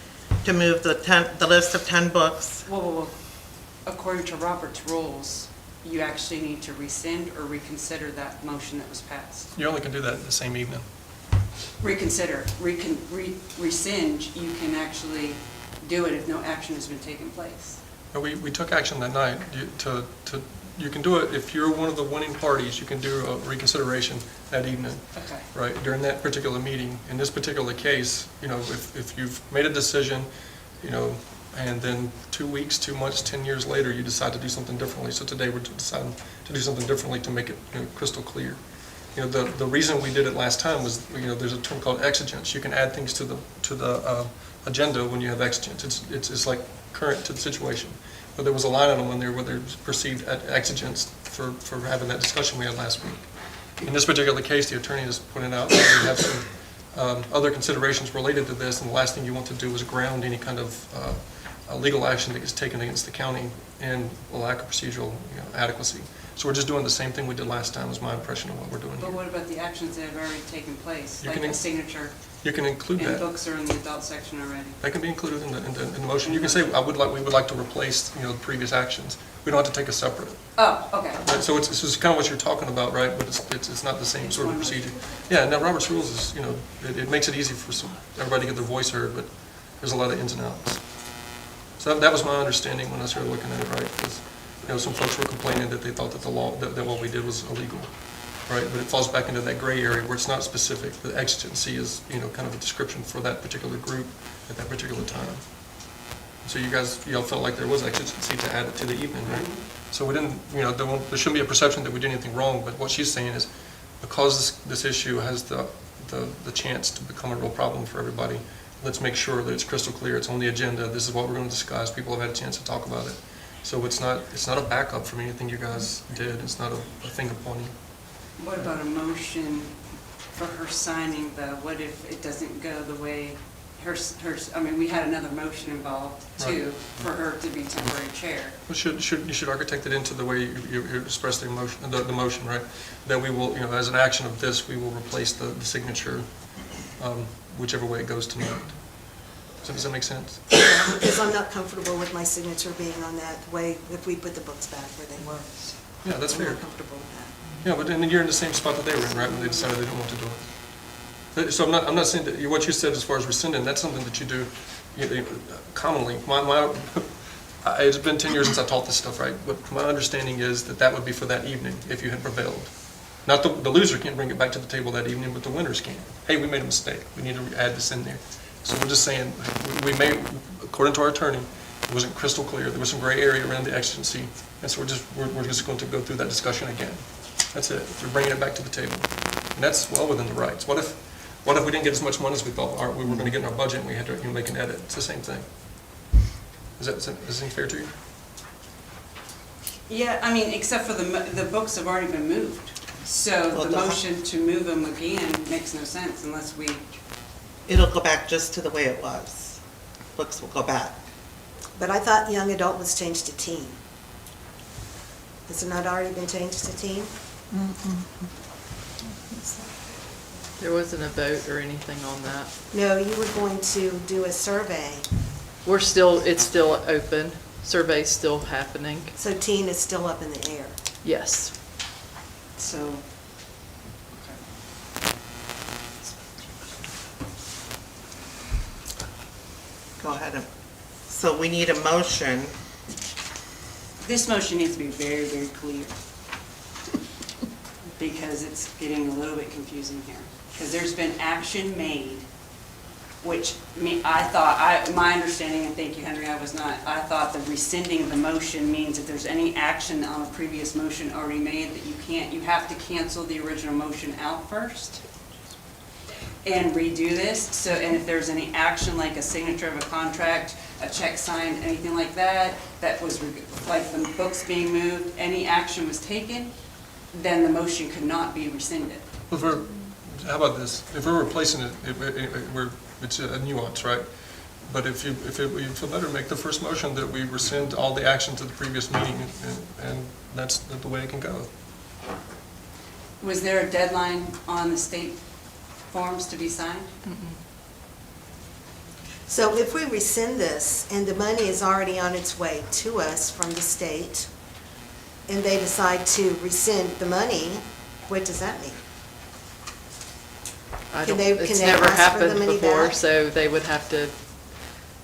to move the list of 10 books. Whoa. According to Robert's rules, you actually need to rescind or reconsider that motion that was passed. You only can do that the same evening. Reconsider, rescind, you can actually do it if no action has been taken place. We took action that night. You can do it, if you're one of the winning parties, you can do a reconsideration that evening. Okay. Right, during that particular meeting. In this particular case, if you've made a decision, and then 2 weeks, 2 months, 10 years later, you decide to do something differently. So today we're deciding to do something differently to make it crystal clear. The reason we did it last time was, there's a term called exigence. You can add things to the agenda when you have exigence. It's like current to the situation. But there was a line item on there where there's perceived exigence for having that discussion we had last week. In this particular case, the attorney has pointed out that we have some other considerations related to this, and the last thing you want to do is ground any kind of legal action that is taken against the county and a lack of procedural adequacy. So we're just doing the same thing we did last time, is my impression of what we're doing here. But what about the actions that have already taken place, You like can a signature? You can include And that. books are in the adult section already. That can be included in the motion. You can say, we would like to replace, the previous actions. We don't have to take a separate. Oh, okay. Right, so it's kind of what you're talking about, right? But it's not the same sort of procedure. Yeah, now Robert's Rules is, it makes it easy for everybody to get their voice heard, but there's a lot of ins and outs. So that was my understanding when I started looking at it, right? Because, some folks were complaining that they thought that the law, that what we did was illegal, right? But it falls back into that gray area where it's not specific. The exigency is, kind of a description for that particular group at that particular time. So y'all felt like there was exigency to add it to the evening, right? So we didn't, there shouldn't be a perception that we did anything wrong, but what she's saying is, because this issue has the chance to become a real problem for everybody, let's make sure that it's crystal clear, it's on the agenda, this is what we're going to discuss, people have had a chance to talk about it. So it's not a backup from anything you guys did, it's not a finger pointing. What about a motion for her signing what if it doesn't go the way we had another motion involved too, Right. for her to be temporary chair. Well, you should architect it into the way you express the motion, right? That we will, as an action of this, we will replace the signature, whichever way it goes tonight. So does that make sense? Because I'm not comfortable with my signature being on that way if we put the books back where they were. Yeah, that's fair. I'm not comfortable with that. Yeah, but then you're in the same spot that they were in, right, when they decided they didn't want to do it. So I'm not saying that what you said as far as rescinding, that's something that you do commonly. It's been 10 years since I taught this stuff, right? But my understanding is that would be for that evening if you had prevailed. Not the loser can't bring it back to the table that evening, but the winners can. Hey, we made a mistake. We need to add this in there. So we're just saying, we may, according to our attorney, it wasn't crystal clear. There was some gray area around the exigency. And so we're just going to go through that discussion again. That's it. We're bringing it back to the table. And that's well within the rights. What if we didn't get as much money as we thought we were going to get in our budget and we had to make an edit? It's the same thing. Is that fair to you? Yeah, except for the books have already been moved. So the motion to move them again makes no sense unless we... It'll go back just to the way it was. Books will go back. But I thought young adult was changed to teen. Has it not already been changed to teen? There wasn't a vote or anything on that. No, you were going to do a survey. It's still open. Survey's still happening. So teen is still up in the air. Yes. So... Go ahead. So we need a motion. This motion needs to be very, very clear. Because it's getting a little bit confusing here. Because there's been action made which my understanding, and thank you, Henry, I thought the rescinding of the motion means if there's any action on a previous motion already made, that you have to cancel the original motion out first and redo this. So, and if there's any action, like a signature of a contract, a check signed, anything like that, that was like the books being moved, any action was taken, then the motion could not be rescinded. How about this? If we're replacing it, it's a nuance, right? But if you feel better, make the first motion that we rescind all the action to the previous meeting, and that's the way it can go. Was there a deadline on the state forms to be signed? So if we rescind this and the money is already on its way to us from the state, and they decide to rescind the money, what does that mean? It's never happened before, so they would have to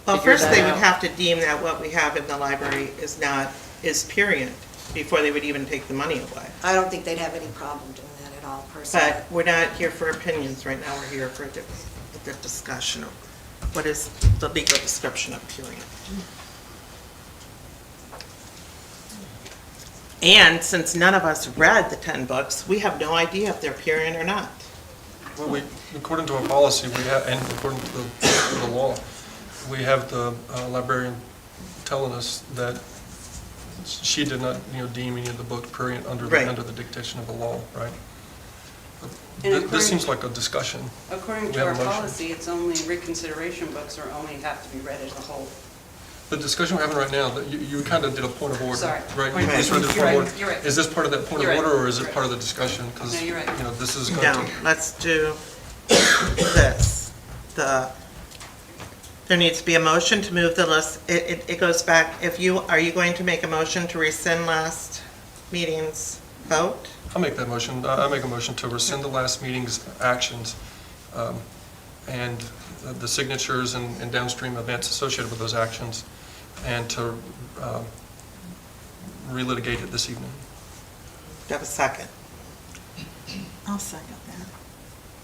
Well, figure first that they would out. have to deem that what we have in the library is period, before they would even take the money away. I don't think they'd have any problem doing that at all, personally. But we're not here for opinions right now, we're here for a discussion of what is the legal description of period. And since none of us read the 10 books, we have no idea if they're period or not. Well, according to our policy, we have, and according to the law, we have the librarian telling us that she did not, deem any of the book period under the dictation of the law, right? This seems like a discussion. According We to have our a motion. policy, it's only reconsideration books are only have to be read as a whole. The discussion we're having right now, that you kind of did a point of order, Sorry. right? Point of You just order. read the You're point of right. order. You're right. Is this part of that point of You're right. order, or is it You're part of the discussion? Because, No, you're right. this is going No, to... let's do this. There needs to be a motion to move the list. It goes back, are you going to make a motion to rescind last meeting's vote? I'll make that motion. I make a motion to rescind the last meeting's actions and the signatures and downstream events associated with those actions, and to relitigate it this evening. Do you have a second? I'll second that.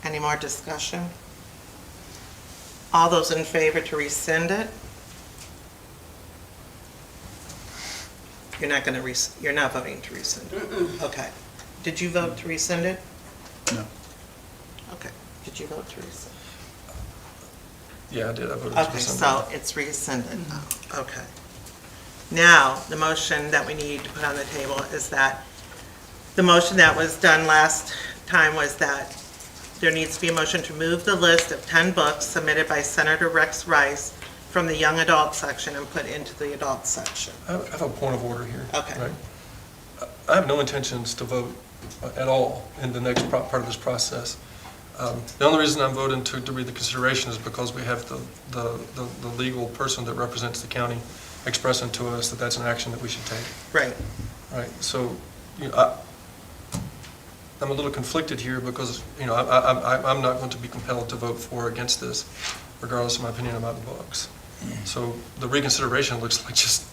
Any more discussion? All those in favor to rescind it? You're not voting to rescind it? Okay. Did you vote to rescind it? No. Okay. Did you vote to rescind? Yeah, I did. I voted to Okay, rescind so it. it's rescinded now. Okay. Now, the motion that we need to put on the table is that, the motion that was done last time was that there needs to be a motion to move the list of 10 books submitted by Senator Rex Rice from the young adult section and put into the adult section. I have a point of order here. Okay. Right? I have no intentions to vote at all in the next part of this process. The only reason I'm voting to read the consideration is because we have the legal person that represents the county expressing to us that that's an action that we should take. Right. Right, so, I'm a little conflicted here because, I'm not going to be compelled to vote for or against this, regardless of my opinion about the books. So the reconsideration looks like just,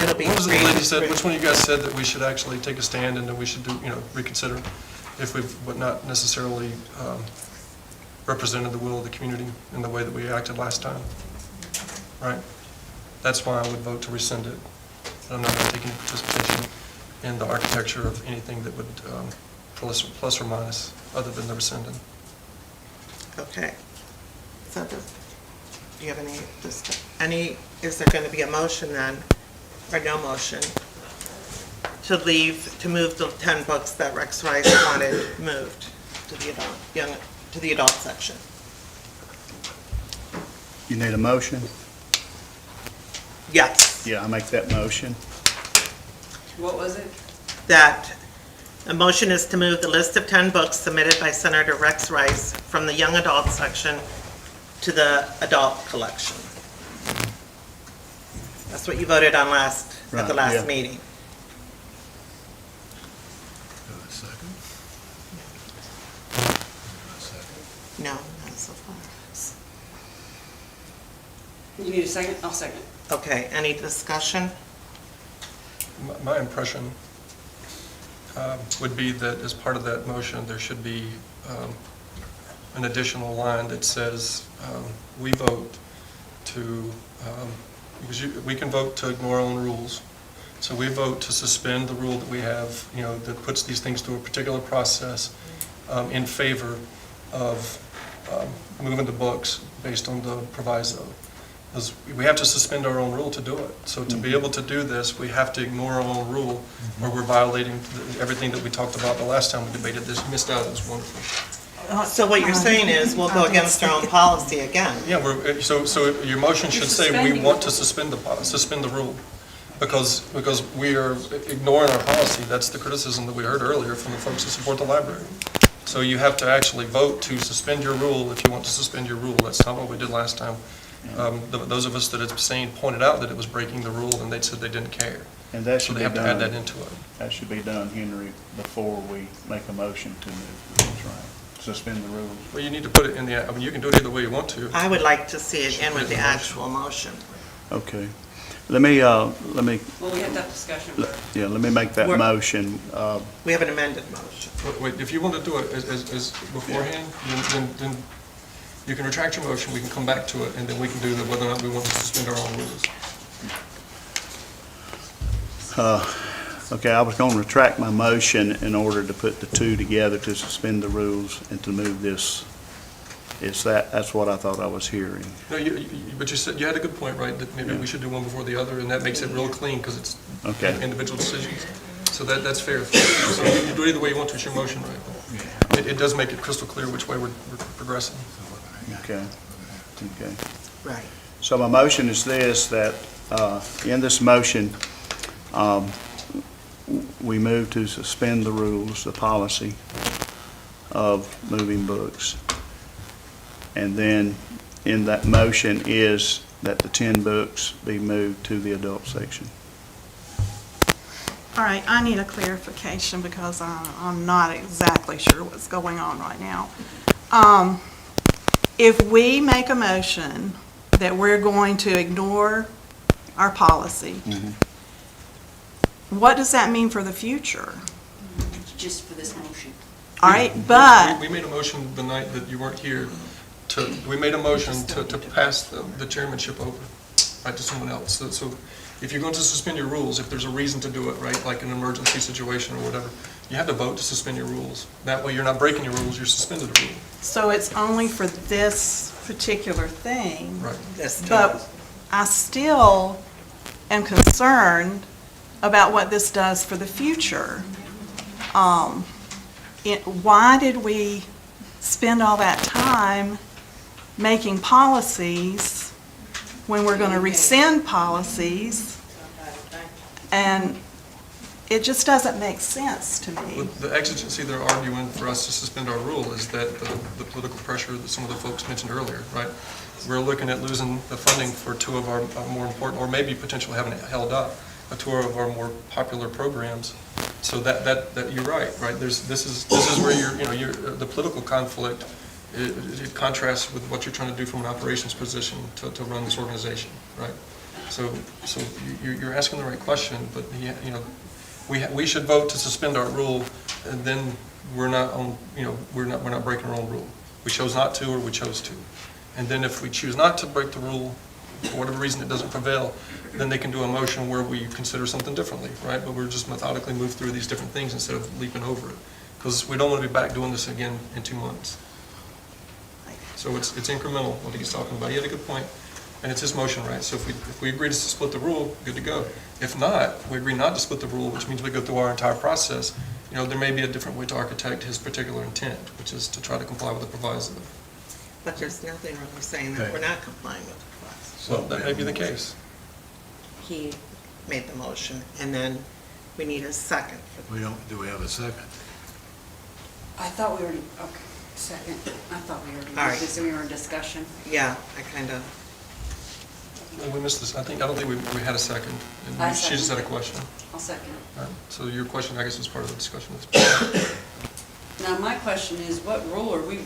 It'll be what was it the lady said, which one of you guys said that we should actually take a stand and that we should do, reconsider if we've not necessarily represented the will of the community in the way that we acted last time, right? That's why I would vote to rescind it. I'm not going to take any participation in the architecture of anything that would plus or minus other than the rescinding. Okay. So do you have is there going to be a motion then, or no motion, to move the 10 books that Rex Rice wanted moved to the adult section? You need a motion? Yes. Yeah, I make that motion. What was it? That a motion is to move the list of 10 books submitted by Senator Rex Rice from the young adult section to the adult collection. That's what you voted on at the last meeting. Second? No, not so far. You need a second? I'll second. Okay, any discussion? My impression would be that as part of that motion, there should be an additional line that says, we vote to, because we can vote to ignore our own rules. So we vote to suspend the rule that we have, that puts these things through a particular process in favor of moving the books based on the proviso. Because we have to suspend our own rule to do it. So to be able to do this, we have to ignore our own rule, or we're violating everything that we talked about the last time we debated this. You missed out. It was wonderful. So what you're saying is we'll go against our own policy again. Yeah, so your motion should say we want to suspend the rule. Because we are ignoring our policy. That's the criticism that we heard earlier from the folks who support the library. So you have to actually vote to suspend your rule if you want to suspend your rule. That's not what we did last time. Those of us that abstained pointed out that it was breaking the rule, and they said they didn't care. And that So should they be have to add done, that into it. that should be done, Henry, before we make a motion to move the rules, right? Suspend the rules. Well, you need to put it in the, you can do it either way you want to. I would like to see it in with the actual motion. Okay. Let me, Well, we have that discussion first. yeah, let me make that motion. We have an amended motion. Wait, if you want to do it as beforehand, then you can retract your motion, we can come back to it, and then we can do whether or not we want to suspend our own rules. Okay, I was going to retract my motion in order to put the two together to suspend the rules and to move this. That's what I thought I was hearing. No, but you said, you had a good point, right, that maybe we should do one before the other, and that makes it real clean, because it's individual decisions. So that's fair. So you do it either way you want to, it's your motion, right? It does make it crystal clear which way we're progressing. Okay. Right. So my motion is this, that in this motion, we move to suspend the rules, the policy of moving books. And then in that motion is that the 10 books be moved to the adult section. All right, I need a clarification because I'm not exactly sure what's going on right now. If we make a motion that we're going to ignore our policy, what does that mean for the future? Just for this motion. All right, but We made a motion the night that you weren't here we made a motion to pass the chairmanship over, right, to someone else. So if you're going to suspend your rules, if there's a reason to do it, right, like an emergency situation or whatever, you have to vote to suspend your rules. That way you're not breaking your rules, you're suspended the rule. so it's only for this particular thing. Right. But I still am concerned about what this does for the future. Why did we spend all that time making policies when we're going to rescind policies? And it just doesn't make sense to me. The exigency they're arguing for us to suspend our rule is that the political pressure that some of the folks mentioned earlier, right? We're looking at losing the funding for two of our more important, or maybe potentially having it held up, two of our more popular programs. So that you're right? This is where the political conflict, it contrasts with what you're trying to do from an operations position to run this organization, right? So you're asking the right question, but we should vote to suspend our rule, and then we're not breaking our own rule. We chose not to, or we chose to. And then if we choose not to break the rule, for whatever reason it doesn't prevail, then they can do a motion where we consider something differently, right? But we're just methodically move through these different things instead of leaping over it. Because we don't want to be back doing this again in 2 months. So it's incremental, what he's talking about. He had a good point, and it's his motion, right? So if we agree to split the rule, good to go. If not, we agree not to split the rule, which means we go through our entire process. There may be a different way to architect his particular intent, which is to try to comply with the proviso. But there's nothing really saying that we're not complying with the proviso. Well, that may be the case. He made the motion, and then we need a second. Do we have a second? I thought we already, okay, second. I thought we already, All right. so we were in discussion. Yeah, I kind of, We missed this. I don't think we had a second. I And she just had a second. question. I'll second. All right. So your question, I guess, was part of the discussion. Now, my question is, what rule are we,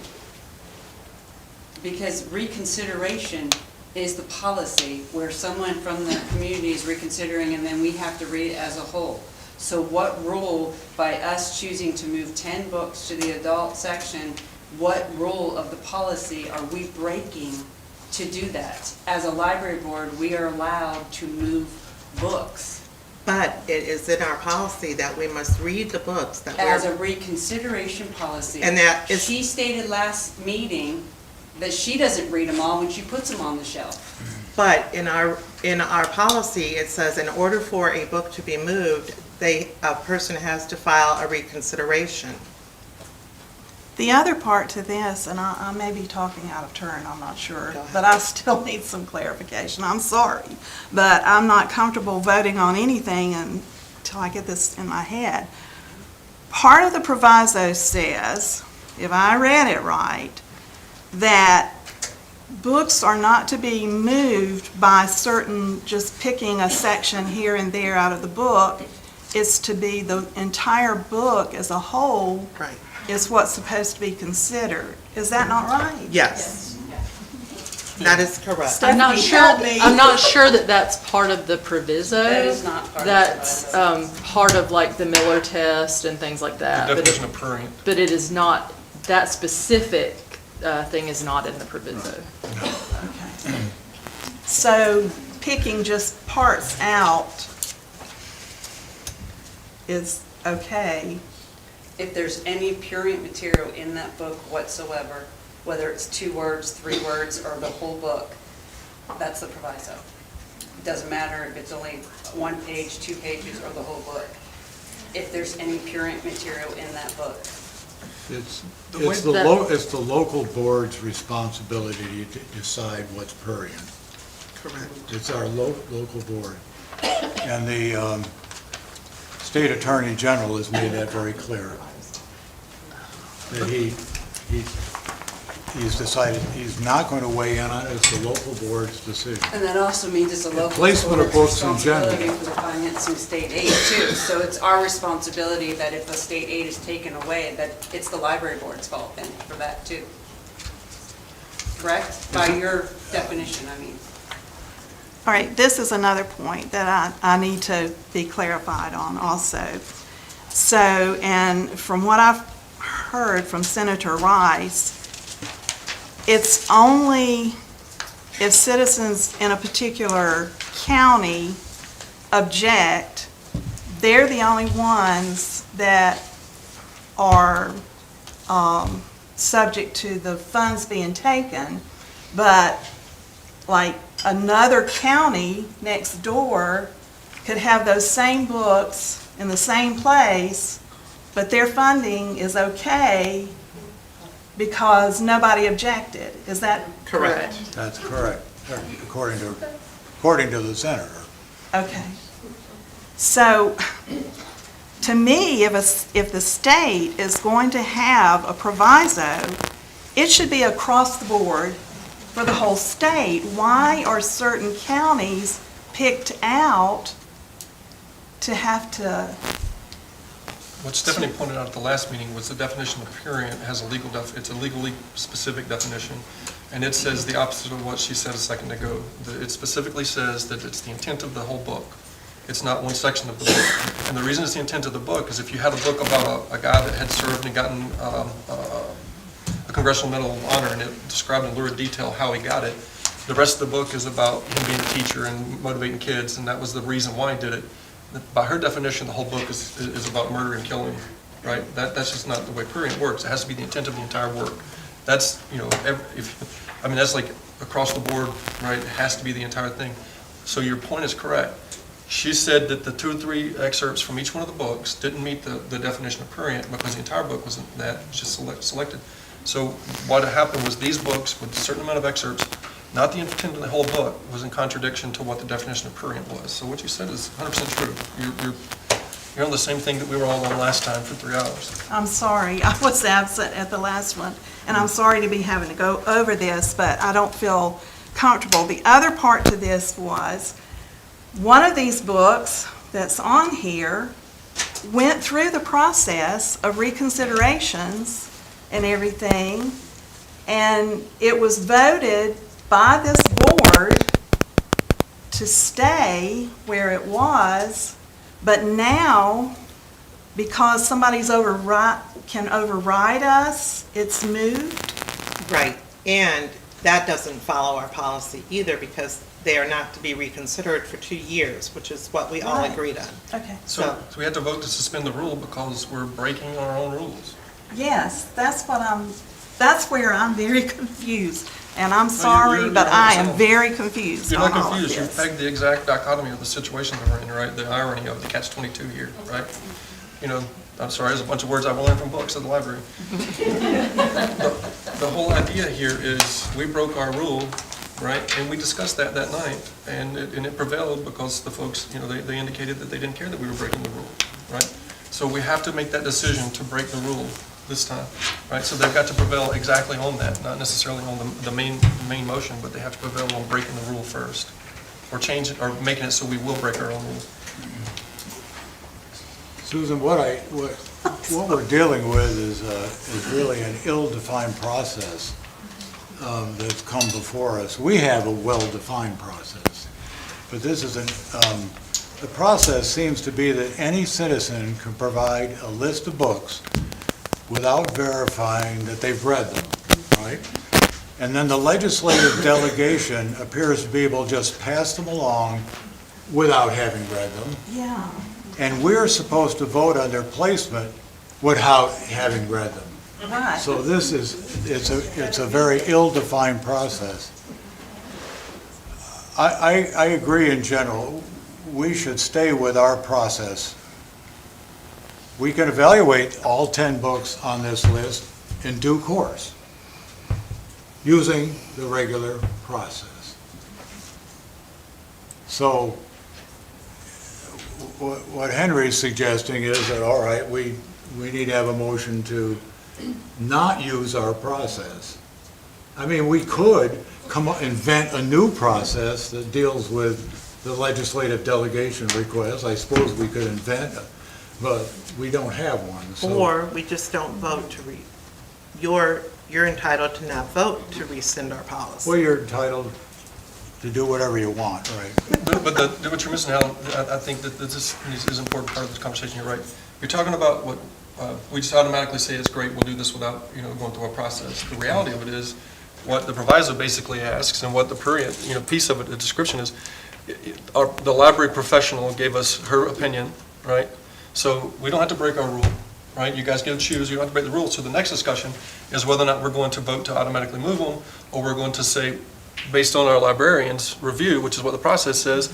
because reconsideration is the policy where someone from the community is reconsidering and then we have to read it as a whole. So what rule, by us choosing to move 10 books to the adult section, what rule of the policy are we breaking to do that? As a library board, we are allowed to move books. But it is in our policy that we must read the books that As a we're, reconsideration policy. And that is- She stated last meeting that she doesn't read them all when she puts them on the shelf. but in our policy, it says in order for a book to be moved, a person has to file a reconsideration. The other part to this, and I may be talking out of turn, I'm not sure, but I still need some clarification. I'm sorry, but I'm not comfortable voting on anything until I get this in my head. Part of the proviso says, if I read it right, that books are not to be moved by certain, just picking a section here and there out of the book. It's to be the entire book as a whole. Right. Is what's supposed to be considered. Is that not right? Yes. That is correct. I'm not Stephanie, sure, help me. I'm not sure that that's part of the proviso. That is not part of the That's part of like the Miller test and things like that. The but definition of prurient. But it is not, that specific thing is not in the proviso. Okay. So picking just parts out is okay. If there's any prurient material in that book whatsoever, whether it's 2 words, 3 words, or the whole book, that's the proviso. It doesn't matter if it's only 1 page, 2 pages, or the whole book. If there's any prurient material in that book. It's way the local board's responsibility to decide what's prurient. Correct. It's our local board. And the state attorney general has made that very clear. That he's decided he's not going to weigh in on it. It's the local board's decision. And that also means it's a local Placement of board's books in general. responsibility for the financing state aid too. So it's our responsibility that if the state aid is taken away, that it's the library board's fault then for that too. Correct? By your definition, I mean. All right, this is another point that I need to be clarified on also. So, and from what I've heard from Senator Rice, it's only if citizens in a particular county object, they're the only ones that are subject to the funds being taken, but like another county next door could have those same books in the same place, but their funding is okay because nobody objected. Is that correct? That's correct, according to the senator. Okay. So, to me, if the state is going to have a proviso, it should be across the board for the whole state. Why are certain counties picked out to have to? What Stephanie pointed out at the last meeting was the definition of prurient has it's a legally specific definition, and it says the opposite of what she said a second ago. It specifically says that it's the intent of the whole book. It's not one section of the book. And the reason it's the intent of the book is if you had a book about a guy that had served and gotten a Congressional Medal of Honor, and it described in lurid detail how he got it, the rest of the book is about him being a teacher and motivating kids, and that was the reason why he did it. By her definition, the whole book is about murder and killing, right? That's just not the way prurient works. It has to be the intent of the entire work. That's, that's like across the board, right? It has to be the entire thing. So your point is correct. She said that the 2 or 3 excerpts from each one of the books didn't meet the definition of prurient because the entire book wasn't that, it was just selected. So what happened was these books with a certain amount of excerpts, not the intent of the whole book, was in contradiction to what the definition of prurient was. So what you said is 100% true. You're on the same thing that we were all on last time for 3 hours. I'm sorry, I was absent at the last one, and I'm sorry to be having to go over this, but I don't feel comfortable. The other part to this was, one of these books that's on here went through the process of reconsiderations and everything, and it was voted by this board to stay where it was, but now because somebody's can override us, it's moved? Right, and that doesn't follow our policy either, because they are not to be reconsidered for 2 years, which is what we all Right. agreed on. Okay. So we had to vote to suspend the rule because we're breaking our own rules. Yes, that's where I'm very confused. And I'm No, sorry, you're but I am yourself. very confused You're on not all of confused, you this. pegged the exact dichotomy of the situation that we're in, right? The irony of the catch-22 here, right? You know, I'm sorry, there's a bunch of words I've learned from books at the library. The whole idea here is we broke our rule, right? And we discussed that night, and it prevailed because the folks, you know, they indicated that they didn't care that we were breaking the rule, right? So we have to make that decision to break the rule this time, right? So they've got to prevail exactly on that, not necessarily on the main motion, but they have to prevail on breaking the rule first, or change it, or making it so we will break our own rule. Susan, what we're dealing with is really an ill-defined process that's come before us. We have a well-defined process, but this isn't. The process seems to be that any citizen can provide a list of books without verifying that they've read them, right? And then the legislative delegation appears to be able to just pass them along without having read them. Yeah. And we're supposed to vote on their placement without having read them. Right. So this it's a very ill-defined process. I agree in general, we should stay with our process. We can evaluate all 10 books on this list in due course, using the regular process. So what Henry's suggesting is that, all right, we need to have a motion to not use our process. I mean, we could invent a new process that deals with the legislative delegation request. I suppose we could invent it, but we don't have one. So. Or we just don't vote to you're entitled to not vote to rescind our policy. Well, you're entitled to do whatever you want, right? But what you're missing, Alan, I think that this is an important part of this conversation. You're right. You're talking about what we just automatically say is great. We'll do this without going through a process. The reality of it is what the proviso basically asks, and what the prurient piece of it, the description is. The library professional gave us her opinion, right? So we don't have to break our rule, right? You guys get to choose. You don't have to break the rule. So the next discussion is whether or not we're going to vote to automatically move them, or we're going to say, based on our librarian's review, which is what the process says,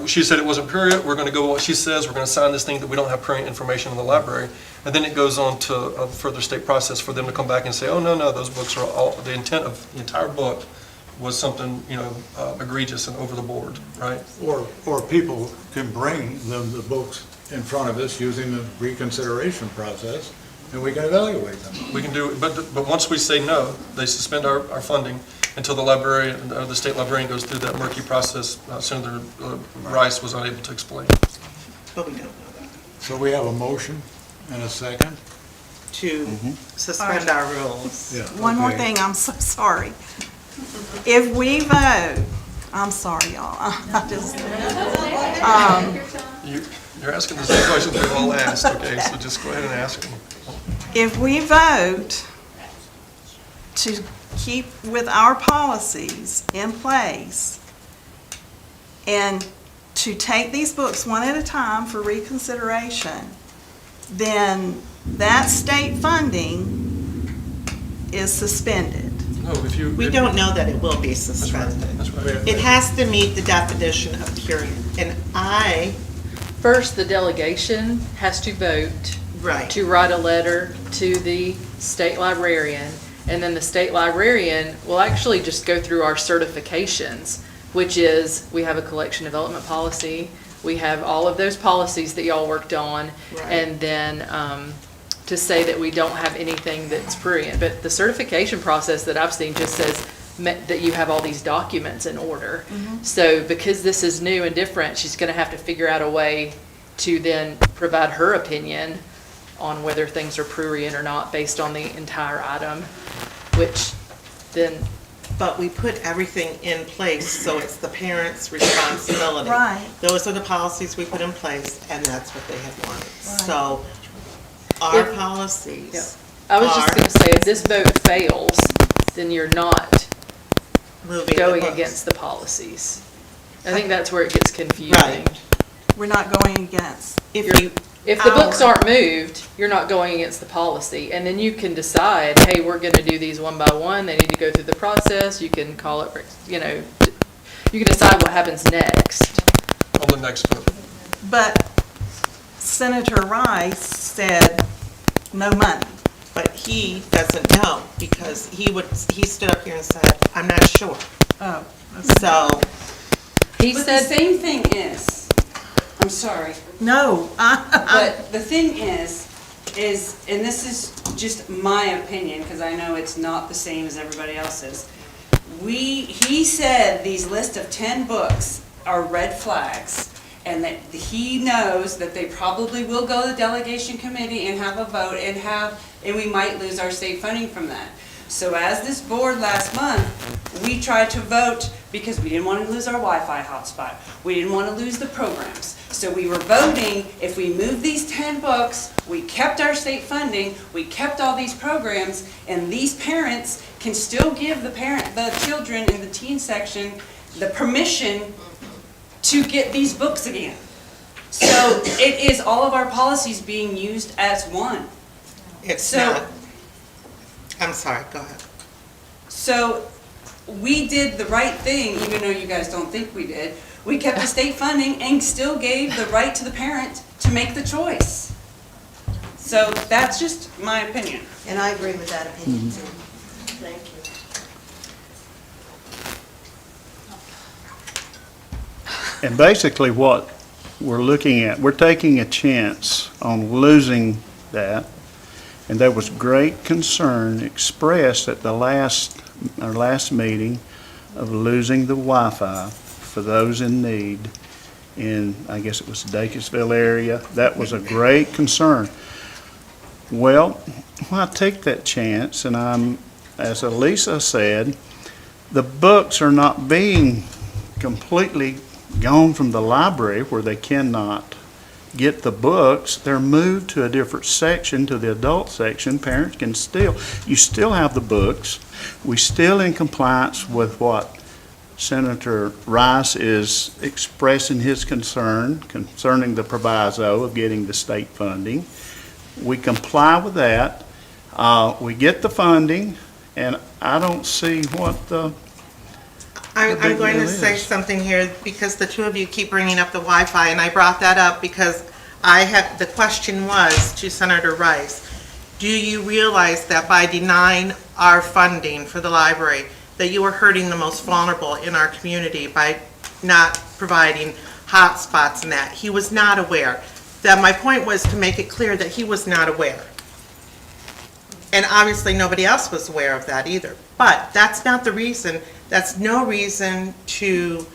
she said it wasn't prurient, we're going to go with what she says, we're going to sign this thing that we don't have prurient information in the library, and then it goes on to a further state process for them to come back and say, oh, no, those books are all, the intent of the entire book was something, egregious and over the board, right? Or people can bring the books in front of us using the reconsideration process, and we can evaluate them. We can do it, but once we say no, they suspend our funding until the librarian, the state librarian goes through that murky process Senator Rice was unable to explain. But we don't know that. So we have a motion and a second? To suspend our rules. Yeah, One more okay. thing, I'm so sorry. If we vote, I'm sorry, y'all, I just, You're asking the same questions we've all asked, okay, so just go ahead and ask them. if we vote to keep with our policies in place and to take these books one at a time for reconsideration, then that state funding is suspended. No, if you... We don't know that it will be suspended. That's right. It has to meet the definition of period. And First, the delegation has to vote to write a letter to the state librarian, and then the state librarian will actually just go through our certifications, which is, we have a collection development policy, we have all of those policies that y'all worked on, and then to say that we don't have anything that's prurient. But the certification process that I've seen just says that you have all these documents in order. So because this is new and different, she's going to have to figure out a way to then provide her opinion on whether things are prurient or not based on the entire item, which then but we put everything in place, so it's the parents' responsibility. Right. Those are the policies we put in place, and that's what they had wanted. So our policies I was just are gonna say, if this vote fails, then you're not moving the going books. against the policies. I think that's where it gets confusing. Right. We're not going against. If you, If the books aren't moved, you're not going against the policy, and then you can decide, hey, we're gonna do these one by one, they need to go through the process, you can call it, you know, you can decide what happens next. On the next vote. But Senator Rice said no money. but he doesn't know, because he stood up here and said, I'm not sure. Oh. So, He But said, the same thing is, I'm sorry, No. but the thing is, and this is just my opinion, because I know it's not the same as everybody else's. He said these list of 10 books are red flags, and that he knows that they probably will go to the delegation committee and have a vote and we might lose our state funding from that. So as this board last month, we tried to vote because we didn't want to lose our Wi-Fi hotspot. We didn't want to lose the programs. So we were voting, if we moved these 10 books, we kept our state funding, we kept all these programs, and these parents can still give the children in the teen section the permission to get these books again. So it is all of our policies being used as one. it's not. I'm sorry, go ahead. So we did the right thing, even though you guys don't think we did. We kept the state funding and still gave the right to the parent to make the choice. So that's just my opinion. And I agree with that opinion too. Thank you. And basically what we're looking at, we're taking a chance on losing that. And there was great concern expressed at our last meeting of losing the Wi-Fi for those in need in, I guess it was the Dacusville area. That was a great concern. Well, I take that chance, and as Elisa said, the books are not being completely gone from the library where they cannot get the books. They're moved to a different section, to the adult section. Parents can you still have the books. We're still in compliance with what Senator Rice is expressing his concern concerning the proviso of getting the state funding. We comply with that. We get the funding, and I don't see what the I'm big going to deal say is. something here, because the two of you keep bringing up the Wi-Fi, and I brought that up because the question was to Senator Rice, do you realize that by denying our funding for the library, that you are hurting the most vulnerable in our community by not providing hotspots and that? He was not aware. That my point was to make it clear that he was not aware. And obviously, nobody else was aware of that either. But that's not the reason. That's no reason to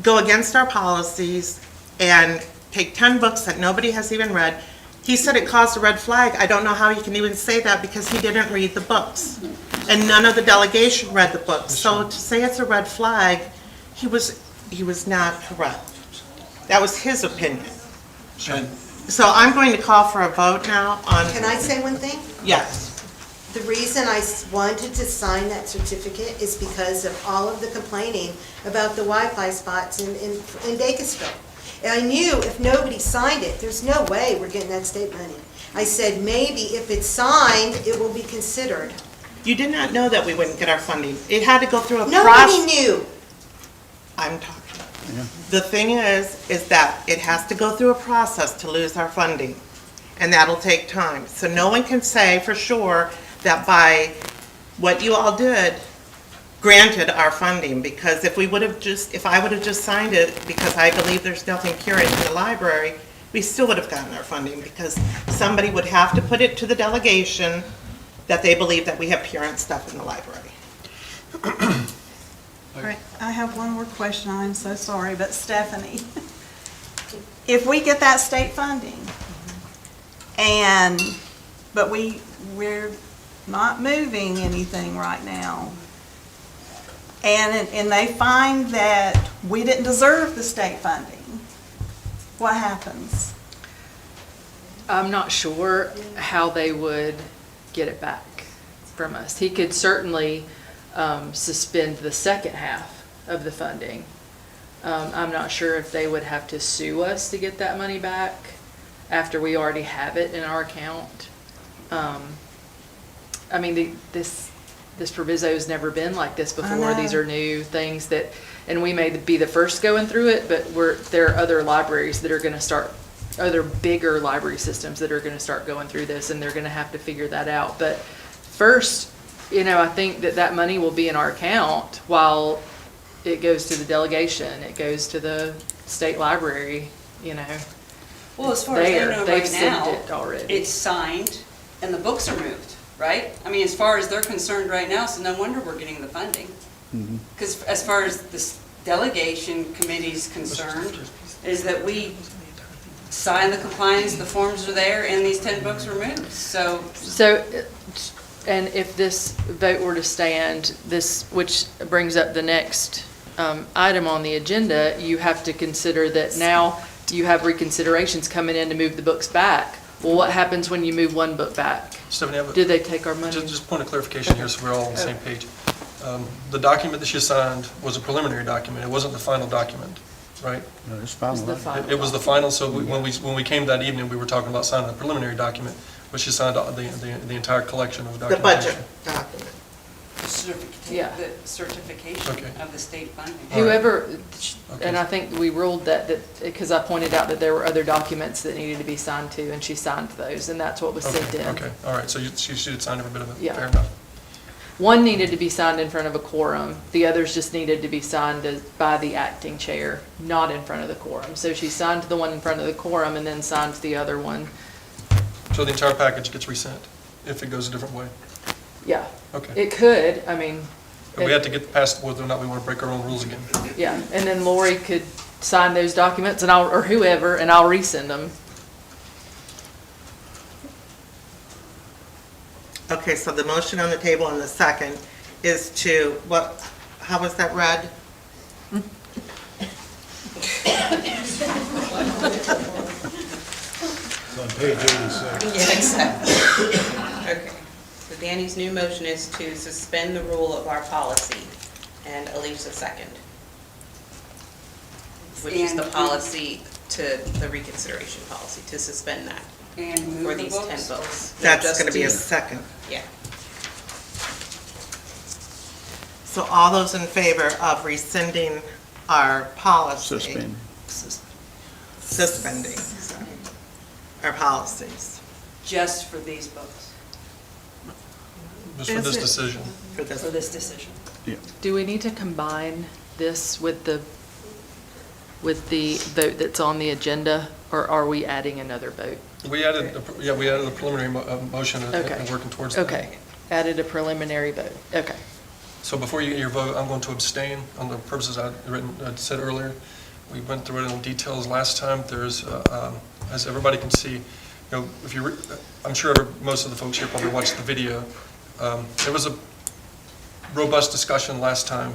go against our policies and take 10 books that nobody has even read. He said it caused a red flag. I don't know how he can even say that because he didn't read the books. And none of the delegation read the books. So to say it's a red flag, he was not correct. That was his opinion. So I'm going to call for a vote now on. Can I say one thing? Yes. The reason I wanted to sign that certificate is because of all of the complaining about the Wi-Fi spots in Dacusville. And I knew if nobody signed it, there's no way we're getting that state money. I said, maybe if it's signed, it will be considered. You did not know that we wouldn't get our funding. It had to go through a process. Nobody knew. I'm talking. The thing is that it has to go through a process to lose our funding, and that'll take time. So no one can say for sure that by what you all did, granted our funding, because if I would have just signed it because I believe there's nothing current in the library, we still would have gotten our funding, because somebody would have to put it to the delegation that they believe that we have current stuff in the library. All right, I have one more question. I'm so sorry, but Stephanie, if we get that state funding but we're not moving anything right now, and they find that we didn't deserve the state funding, what happens? I'm not sure how they would get it back from us. He could certainly suspend the second half of the funding. I'm not sure if they would have to sue us to get that money back after we already have it in our account. I mean, this proviso's never been like this before. These are new things that, and we may be the first going through it, but there are other libraries that are going to start, other bigger library systems that are going to start going through this, and they're going to have to figure that out. But first, I think that money will be in our account while it goes to the delegation, it goes to the state library, Well, as far as they know they've right sent now, it already. it's signed and the books are moved, right? I mean, as far as they're concerned right now, so no wonder we're getting the funding. Because as far as this delegation committee's concerned, is that we signed the compliance, the forms are there, and these 10 books were moved, so. And if this vote were to stand, which brings up the next item on the agenda, you have to consider that now you have reconsiderations coming in to move the books back. Well, what happens when you move one book back? Stephanie, Do they take our money? Just point of clarification here so we're all on the same page. The document that you signed was a preliminary document. It wasn't the final document, right? No, it's final. It was the final, so when we came that evening, we were talking about signing a preliminary document, but she signed the entire collection of The documentation. budget document. Yeah. The certification of the state funding. Whoever, and I think we ruled that because I pointed out that there were other documents that needed to be signed too, and she signed those, and that's what was sent in. Okay, all right, so she should sign every bit of it, Yeah. fair enough. One needed to be signed in front of a quorum. The others just needed to be signed by the acting chair, not in front of the quorum. So she signed the one in front of the quorum and then signed the other one. So the entire package gets resent if it goes a different way? Yeah. Okay. It could, I mean. But we have to get past whether or not we want to break our own rules again. Yeah, and then Lori could sign those documents and or whoever, and I'll resend them. Okay, so the motion on the table and the second is to, how was that read? It's on page 86. Yeah, exactly. Okay, so Danny's new motion is to suspend the rule of our policy, and Alicia second. Which is the policy to the reconsideration policy, to suspend that. And move For the these 10 books. That's going to be a second. Yeah. So all those in favor of rescinding our policy? Suspending, sorry, our policies. Just for these books. Just for this decision. For this. For this decision. Yeah. Do we need to combine this with the vote that's on the agenda, or are we adding another vote? We added a preliminary motion and working towards that. Okay, added a preliminary vote, okay. So before you get your vote, I'm going to abstain on the purposes I said earlier. We went through it in details last time. There's, as everybody can see, if you, I'm sure most of the folks here probably watched the video. There was a robust discussion last time,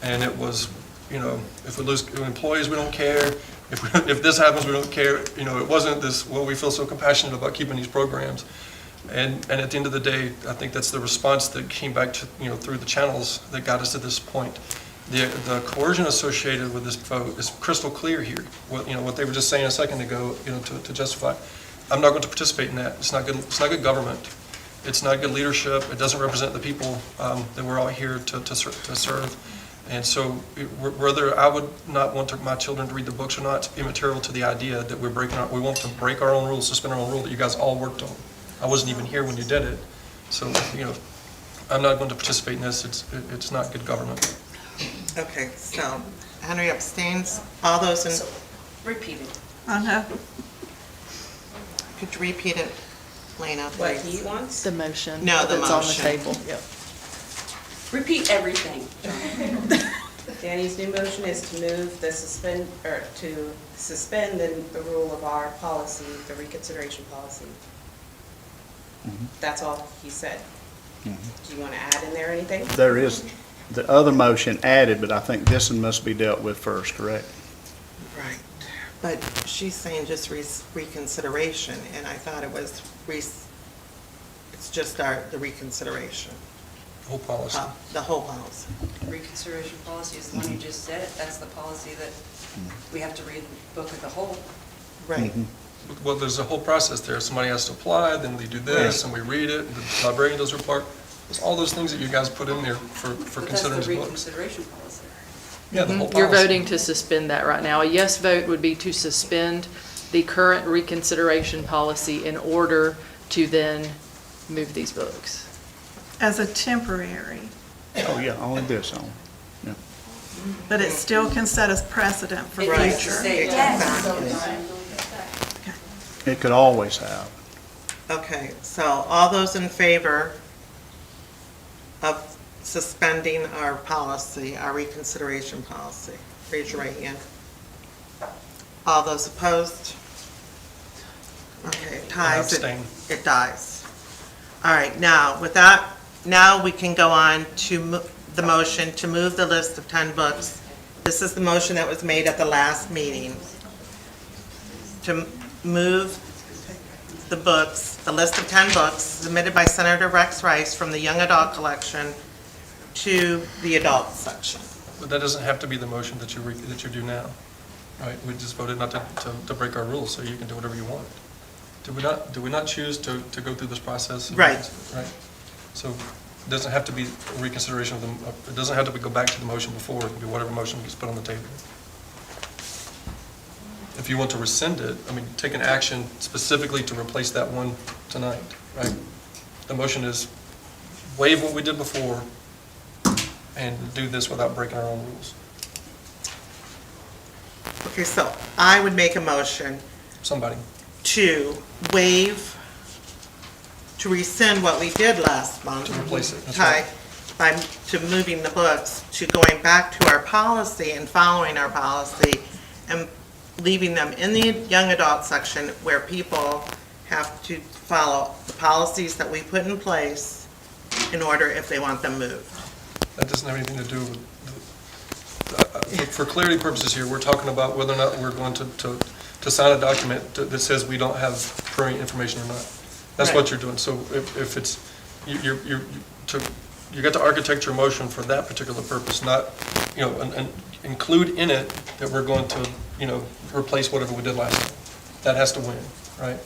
and it was, if we lose employees, we don't care. If this happens, we don't care. It wasn't this, well, we feel so compassionate about keeping these programs. And at the end of the day, I think that's the response that came back to, through the channels that got us to this point. The coercion associated with this vote is crystal clear here. What they were just saying a second ago, to justify. I'm not going to participate in that. It's not good. It's not good government. It's not good leadership. It doesn't represent the people that we're all here to serve. And so whether I would not want my children to read the books or not, it's immaterial to the idea that we want to break our own rules, suspend our own rule that you guys all worked on. I wasn't even here when you did it. So, I'm not going to participate in this. It's not good government. Okay, so Henry abstains. All those in... Repeat it. Could you repeat it, Lena, What please? he wants? The motion. No, the that's on the motion. table. Yep. Repeat everything. Danny's new motion is to move the suspend the rule of our policy, the reconsideration policy. That's all he said. Do you want to add in there anything? There is, the other motion added, but I think this one must be dealt with first, correct? Right. But she's saying just reconsideration, and I thought it was, it's just the reconsideration. Whole policy. The whole policy. Reconsideration policy is the one you just said. That's the policy that we have to read the book as a whole. Right. Well, there's a whole process there. Somebody has to apply, then we do this, and we read it, and the librarian does report. There's all those things that you guys put in there for considering But that's the books. reconsideration policy. Yeah, the whole You're policy. voting to suspend that right now. A yes vote would be to suspend the current reconsideration policy in order to then move these books. As a temporary, Oh, yeah, only this on. but it still can set us precedent for It needs to future. say It could always have. Okay, so all those in favor of suspending our policy, our reconsideration policy, raise your right hand. All those opposed? Okay, it ties. abstain. It dies. All right, now, with that, now we can go on to the motion to move the list of 10 books. This is the motion that was made at the last meeting. To move the books, the list of 10 books submitted by Senator Rex Rice from the young adult collection to the adult section. But that doesn't have to be the motion that you do now, right? We just voted not to break our rules, so you can do whatever you want. Do we not choose to go through this process? Right. Right. So it doesn't have to be a reconsideration of the, it doesn't have to go back to the motion before, it can be whatever motion gets put on the table. If you want to rescind it, I mean, take an action specifically to replace that one tonight, right? The motion is waive what we did before and do this without breaking our own rules. Okay, so I would make a motion Somebody. to waive, to rescind what we did last month. To replace it, that's Ty, right. to moving the books, to going back to our policy and following our policy and leaving them in the young adult section where people have to follow the policies that we put in place in order if they want them moved. That doesn't have anything to do with, for clarity purposes here, we're talking about whether or not we're going to sign a document that says we don't have prurient information or not. That's what you're doing. So if it's, you got to architect your motion for that particular purpose, not, and include in it that we're going to, replace whatever we did last time. That has to win, right?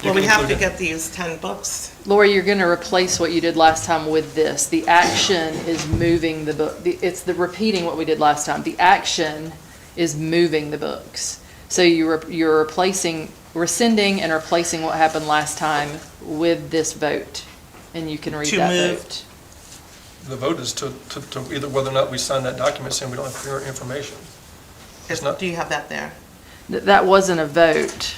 You Well, we can have to include it. get these 10 books. Lori, you're going to replace what you did last time with this. The action is moving the book. It's the repeating what we did last time. The action is moving the books. So you're replacing, rescinding and replacing what happened last time with this vote. And you can read To that move. vote. The vote is to either whether or not we sign that document saying we don't have prurient information. Do you have that there? That wasn't a vote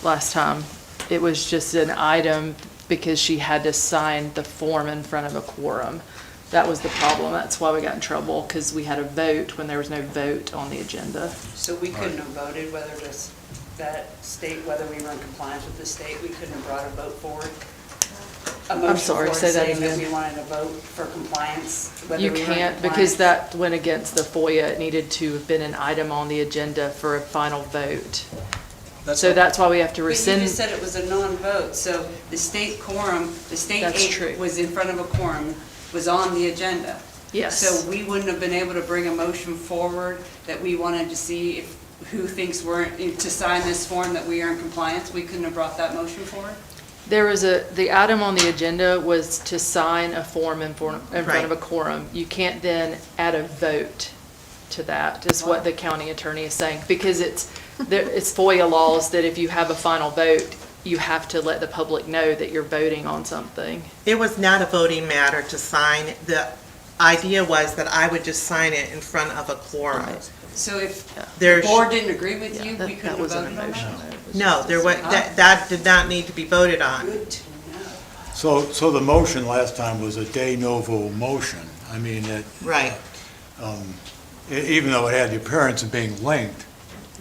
last time. It was just an item because she had to sign the form in front of a quorum. That was the problem. That's why we got in trouble, because we had a vote when there was no vote on the agenda. So we couldn't have voted whether that state, whether we were in compliance with the state, we couldn't have brought a vote forward? A motion sorry, forward say that saying again. we wanted to vote for compliance, whether You we were in can't, because compliance? that went against the FOIA. It needed to have been an item on the agenda for a final vote. So that's why we have to But you rescind. just said it was a non-vote, so the state quorum, the state That's aid true. was in front of a quorum, was on the agenda. Yes. So we wouldn't have been able to bring a motion forward that we wanted to see who thinks to sign this form that we are in compliance. We couldn't have brought that motion forward? There was the item on the agenda was to sign a form in front of a quorum. You can't then add a vote to that, is what the county attorney is saying, because it's FOIA laws that if you have a final vote, you have to let the public know that you're voting on something. It was not a voting matter to sign. The idea was that I would just sign it in front of a quorum. So if the There's- board didn't agree with you, we couldn't have voted on that? No, that did not need to be voted on. Good to So know. the motion last time was a de novo motion. I mean, Right. Even though it had the appearance of being linked,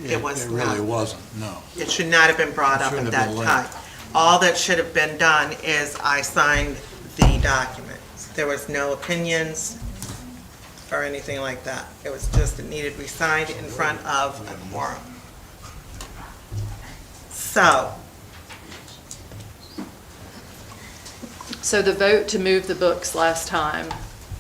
It was it really not. wasn't, no. It should not have been brought up at Shouldn't that have been time. linked. All that should have been done is I signed the document. There was no opinions, or anything like that. It was just, it needed to be signed in front of a quorum. So the vote to move the books last time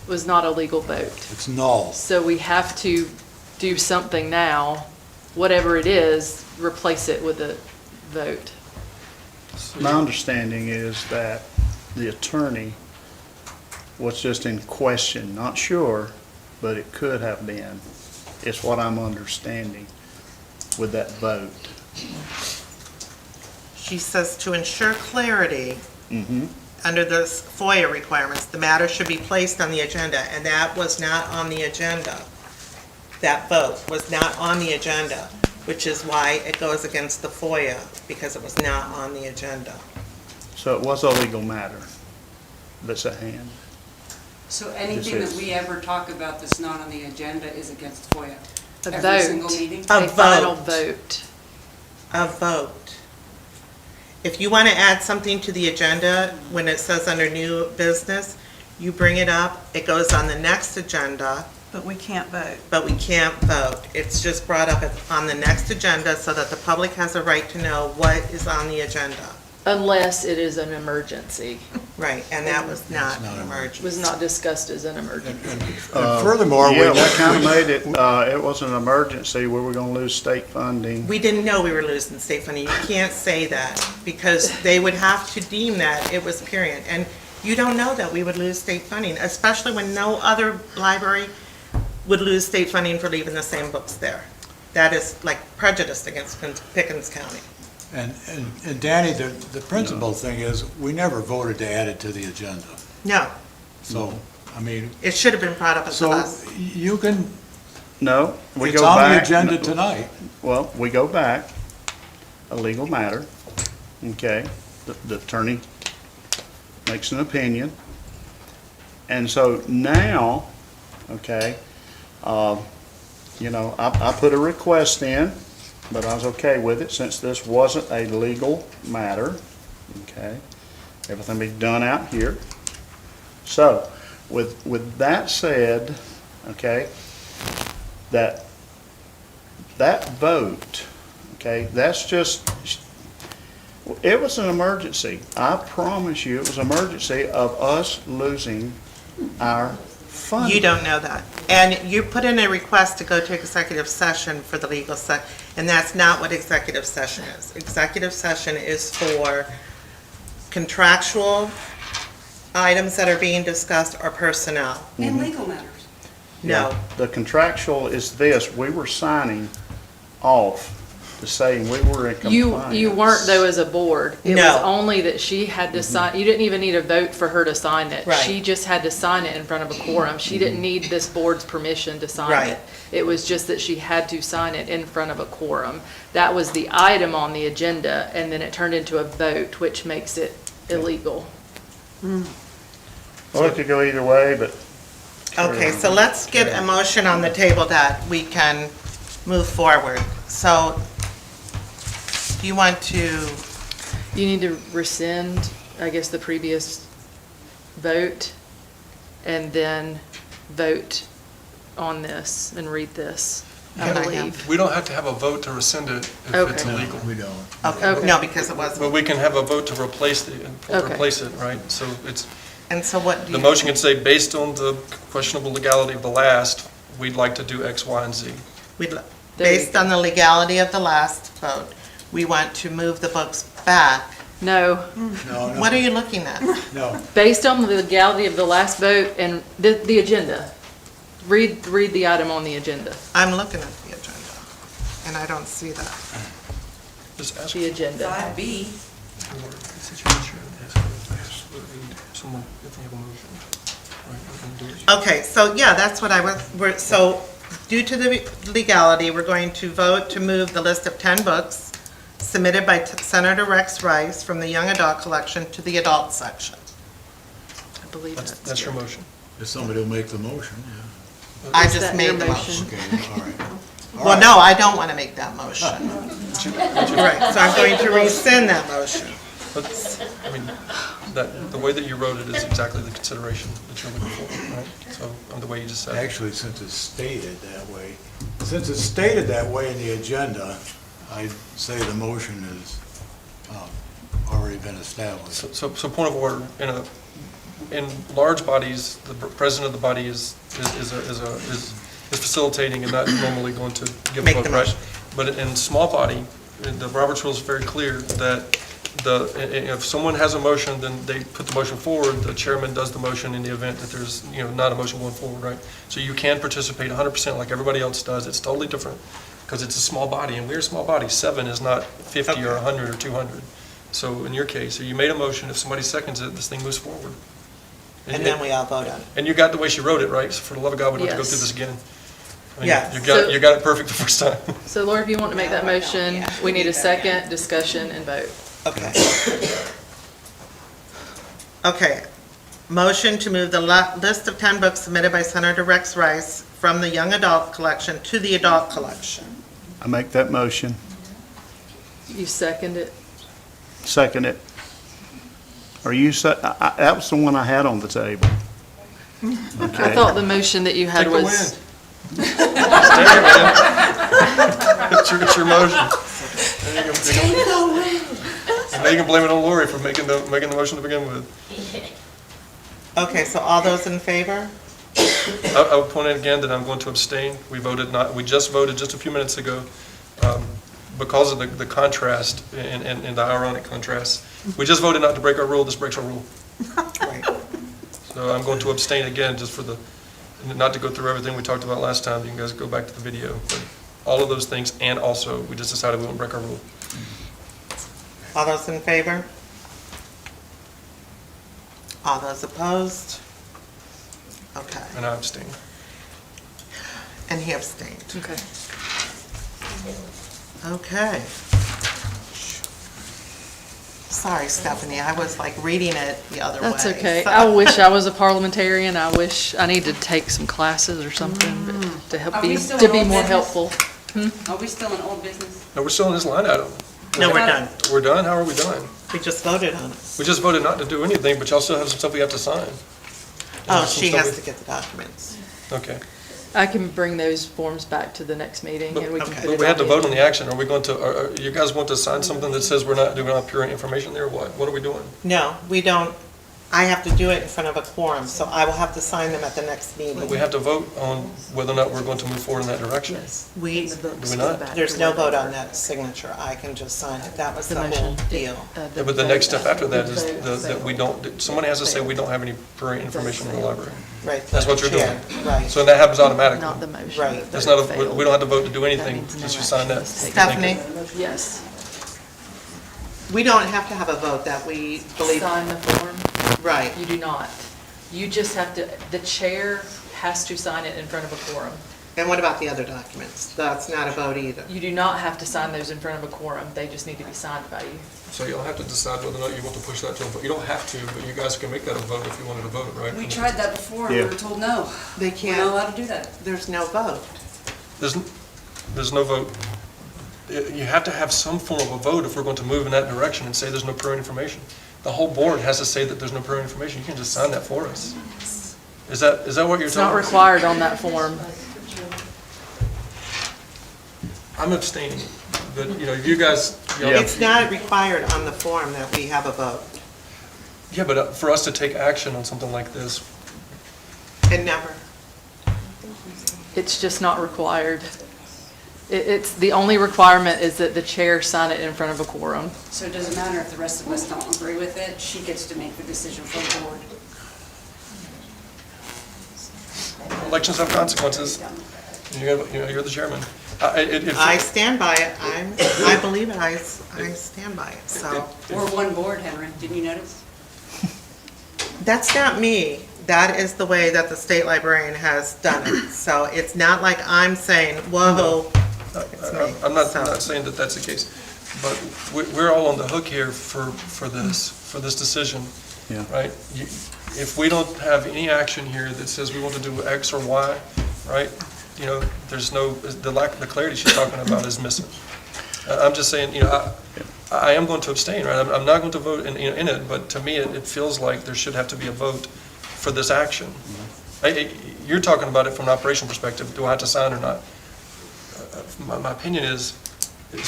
was not a legal vote. It's null. So we have to do something now, whatever it is, replace it with a vote. My understanding is that the attorney was just in question, not sure, but it could have been. It's what I'm understanding with that vote. She says to ensure clarity, under the FOIA requirements, the matter should be placed on the agenda, and that was not on the agenda. That vote was not on the agenda, which is why it goes against the FOIA, because it was not on the agenda. So it was a legal matter that's at hand. So anything that we ever talk about that's not on the agenda is against FOIA? A Every vote. single meeting? A A final vote. vote. A vote. If you want to add something to the agenda, when it says under new business, you bring it up, it goes on the next agenda, But we can't vote. but we can't vote. It's just brought up on the next agenda so that the public has a right to know what is on the agenda. Unless it is an emergency. Right, and that was not an emergency. Was not discussed as an emergency. And furthermore, Yeah, we that kind of made it, it was an emergency where we're going to lose state funding. We didn't know we were losing state funding. You can't say that, because they would have to deem that it was period. And you don't know that we would lose state funding, especially when no other library would lose state funding for leaving the same books there. That is like prejudice against Pickens County. And Danny, the principal thing is, we never voted to add it to the agenda. No, So, I mean, it should have been brought up at the so last. you can, No, we it's go on the back. agenda tonight. Well, we go back, a legal matter, okay? The attorney makes an opinion. And so now, okay, you know, I put a request in, but I was okay with it since this wasn't a legal matter, okay? Everything be done out here. So, with that said, okay, that vote, okay, that's just, it was an emergency. I promise you, it was an emergency of us losing our funding. You don't know that. And you put in a request to go to executive session for the legal and that's not what executive session is. Executive session is for contractual items that are being discussed or personnel. And legal matters. No. The contractual is this, we were signing off to saying we were in compliance. You weren't though as a board. It No. was only that she had to sign, you didn't even need a vote for her to sign it. Right. She just had to sign it in front of a quorum. She didn't need this board's permission to sign Right. it. It was just that she had to sign it in front of a quorum. That was the item on the agenda, and then it turned into a vote, which makes it illegal. Well, it could go either way, but. Okay, so let's get a motion on the table that we can move forward. So, do you want to, You need to rescind, I guess, the previous vote, and then vote on this and read this, I Okay. believe. We don't have to have a vote to rescind it if it's Okay. illegal. We don't. okay, no, because it wasn't. But we can have a vote to replace it, Okay. right? So it's, And so what do the you? motion can say, based on the questionable legality of the last, we'd like to do X, Y, and Z. Based on the legality of the last vote, we want to move the books back. No. No, What are you looking at? no. Based on the legality of the last vote and the agenda. Read the item on the agenda. I'm looking at the agenda, and I don't see that. Just ask The agenda. 5B. someone if they have a motion. Right, we can do it. Okay, so yeah, that's what I was, so due to the legality, we're going to vote to move the list of 10 books submitted by Senator Rex Rice from the young adult collection to the adult section. I believe That's your motion. If somebody will make the motion, yeah. I Is just that made your the motion. Okay, all right. Well, no, I don't want to make that motion. Right, so I'm going to rescind that motion. But, I mean, the way that you wrote it is exactly the consideration that you're looking for, right? So, the way you just said it. Actually, since it's stated that way in the agenda, I'd say the motion has already been established. So point of order, in large bodies, the president of the body is facilitating and not normally going to give a Make vote, the right? motion. But in small body, the Roberts Rules is very clear that if someone has a motion, then they put the motion forward, the chairman does the motion in the event that there's, not a motion going forward, right? So you can participate 100% like everybody else does. It's totally different because it's a small body, and we're a small body. 7 is not 50 or 100 or 200. So in your case, you made a motion, if somebody seconds it, this thing moves forward. And then we all vote on it. And you got the way she wrote it, right? So for the love of God, we don't have to go Yes. through this again. I mean, Yes. You got it perfect the first time. So Laura, if you want to make that motion, we need a second, discussion, and vote. Okay. Okay. Motion to move the list of 10 books submitted by Senator Rex Rice from the young adult collection to the adult collection. I make that motion. You second it? Second it. Are you, that was the one I had on the table. I thought the motion that you had Take the was. wind. It's your motion. And they can blame it on Lori for making the motion to begin with. Okay, so all those in favor? I would point out again that I'm going to abstain. We just voted just a few minutes ago, because of the contrast and the ironic contrast. We just voted not to break our rule, this breaks our rule. Right. So I'm going to abstain again, just not to go through everything we talked about last time. You can guys go back to the video. But all of those things, and also, we just decided we won't break our rule. All those in favor? All those opposed? Okay. And I abstain. And he abstained. Okay. Okay. Sorry, Stephanie, I was like reading it the other way. That's okay. so- I wish I was a parliamentarian. I wish I need to take some classes or something but to help Are we be, still to in be old more business? helpful. Are we still in old business? No, we're still in this line item. No, we're done. We're done? How are we done? We just voted on it. We just voted not to do anything, but y'all still have some stuff we have to sign. Oh, Some she stuff has we- to get the documents. Okay. I can bring those forms back to the next meeting and we can put it But we have to on vote on the action. Are we going to, you guys want to sign something that says we're not doing pure information there, or what? What are we doing? No, we don't. I have to do it in front of a quorum, so I will have to sign them at the next meeting. But we have to vote on whether or not we're going to move forward in that direction. We, Do we not? there's no vote on that signature. I can just sign it. That was the whole deal. Yeah, but the next step after that is that we don't, someone has to say we don't have any prurient information in the library. Right. That's what you're Chair, doing. right. So that happens automatically. Not the motion. Right. It's not, we don't have to vote to do anything, means no just you sign that. action is Stephanie, Yes. we don't have to have a vote that we believe. Sign the form. Right. You do not. You just have to, the chair has to sign it in front of a quorum. And what about the other documents? That's not a vote either. You do not have to sign those in front of a quorum. They just need to be signed by you. So you'll have to decide whether or not you want to push that to a vote. You don't have to, but you guys can make that a vote if you wanted to vote, right? We tried that before and we Yeah. were told no. They We're not can't, allowed to do that. there's no vote. There's no vote. You have to have some form of a vote if we're going to move in that direction and say there's no prurient information. The whole board has to say that there's no prurient information. You can just sign that for us. Is that what you're It's not telling us? required on that form. I'm abstaining, but, you guys, y'all- It's not required on the form that we have a vote. yeah, but for us to take action on something like this, It never. It's just not required. It's, the only requirement is that the chair sign it in front of a quorum. So it doesn't matter if the rest of us don't agree with it, she gets to make the decision for the board. elections have consequences. You're the chairman. I stand by it. I believe it. I stand by it, so. We're one board, Henry, didn't you notice? That's not me. That is the way that the state librarian has done it. So it's not like I'm saying, whoa, it's me. I'm not So- saying that that's the case, but we're all on the hook here for this decision, Yeah. right? If we don't have any action here that says we want to do X or Y, right, there's no, the clarity she's talking about is missing. I'm just saying, I am going to abstain, right? I'm not going to vote in it, but to me, it feels like there should have to be a vote for this action. You're talking about it from an operational perspective, do I have to sign or not? My opinion is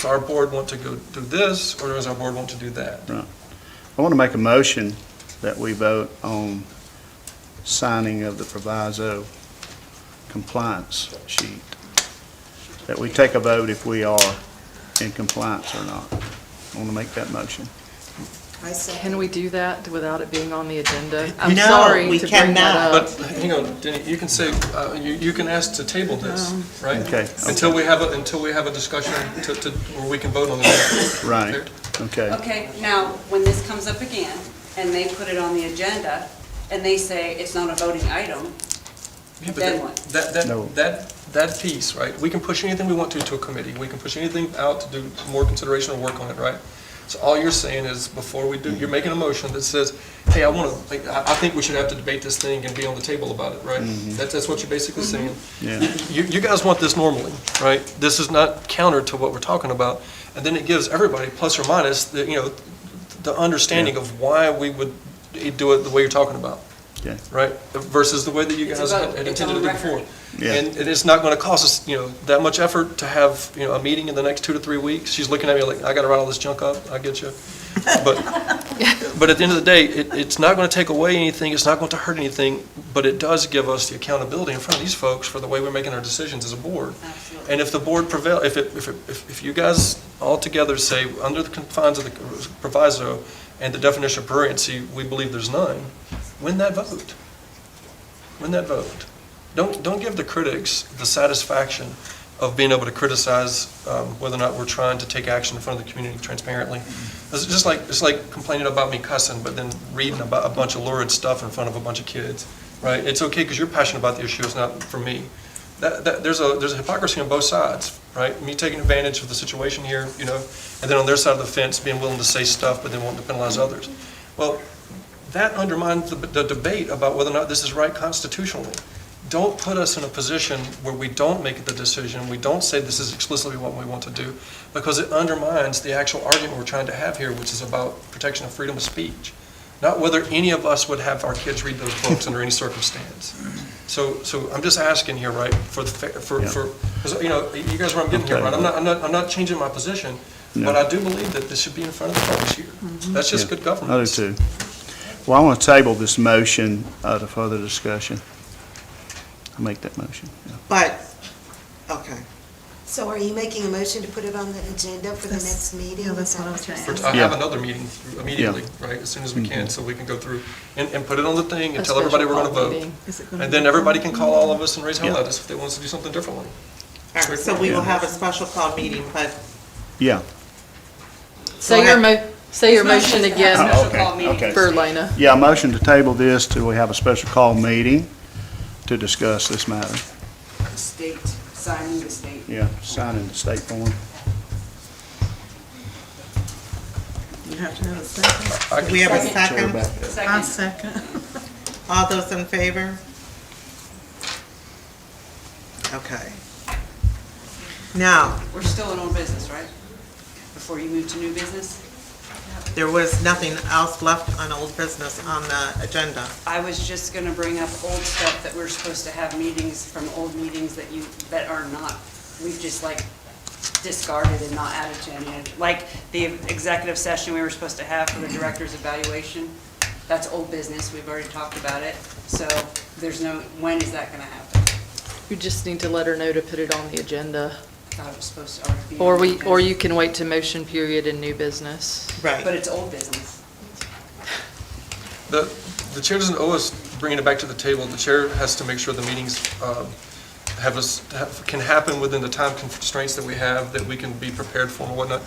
our board want to go do this, or does our board want to do that? Right. I want to make a motion that we vote on signing of the proviso compliance sheet. That we take a vote if we are in compliance or not. I want to make that motion. Can we do that without it being on the agenda? I'm No, sorry we to bring that cannot. up. But, hang on, Denny, you can say, you can ask to table this, right? Okay. Until we have a discussion where we can vote on the. Right, okay. Okay, now, when this comes up again, and they put it on the agenda, and they say it's not a voting item, Yeah, but then what? That piece, right? We can push anything we want to a committee. We can push anything out to do more consideration or work on it, right? So all you're saying is, before we do, you're making a motion that says, hey, I think we should have to debate this thing and be on the table about it, right? That's what you're basically saying. Yeah. You guys want this normally, right? This is not counter to what we're talking about. And then it gives everybody, plus or minus, the understanding of why we would do it the way you're talking about. Okay. Right? Versus the way that you It's guys a vote. had It's intended on to do record. before. Yeah. And it's not going to cost us, that much effort to have, a meeting in the next 2 to 3 weeks. She's looking at me like, I got to write all this junk up. I get you. But at the end of the day, it's not going to take away anything. It's not going to hurt anything. But it does give us the accountability in front of these folks for the way we're making our decisions as a board. Absolutely. And if the board prevail, if you guys all together say, under the confines of the proviso and the definition of pruriency, we believe there's none, win that vote. Win that vote. Don't give the critics the satisfaction of being able to criticize whether or not we're trying to take action in front of the community transparently. It's like complaining about me cussing, but then reading about a bunch of lurid stuff in front of a bunch of kids, right? It's okay because you're passionate about the issue. It's not for me. There's a hypocrisy on both sides, right? Me taking advantage of the situation here, and then on their side of the fence being willing to say stuff, but then wanting to penalize others. Well, that undermines the debate about whether or not this is right constitutionally. Don't put us in a position where we don't make the decision, we don't say this is explicitly what we want to do, because it undermines the actual argument we're trying to have here, which is about protection of freedom of speech. Not whether any of us would have our kids read those books under any circumstance. So I'm just asking here, right, because, you guys are where I'm getting here, right? I'm not changing my position, but I do believe that this should be in front of the folks here. That's just good governance. I do too. Well, I want to table this motion to further discussion. I'll make that motion. Yeah. But, okay. So are you making a motion to put it on the agenda for the next meeting? Yeah, that's what I was Is that saying. you're I have another meeting immediately, right, as soon as we can, so we can go through and put it on the thing and tell everybody we're going to vote. And then everybody can call all of us and raise hell at us if they want us to do something differently. All right, so we will have a special call meeting, but Yeah. Say your motion again Okay. for Lena. Yeah, motion to table this till we have a special call meeting to discuss this matter. State, signing the state. Yeah, signing the state form. You have to have a second. do we have a Chair second? back. I second. All those in favor? Okay. Now, We're still in old business, right? Before you move to new business? there was nothing else left on old business on the agenda. I was just gonna bring up old stuff that we're supposed to have meetings from old meetings that are not, we've just like discarded and not added to any. Like the executive session we were supposed to have for the director's evaluation, that's old business, we've already talked about it. So there's no, when is that gonna happen? You just need to let her know to put it on the agenda. I thought it was supposed to already be. on the Or agenda. you can wait to motion period in new business. Right. But it's old business. The chair doesn't owe us bringing it back to the table. The chair has to make sure the meetings can happen within the time constraints that we have, that we can be prepared for and whatnot.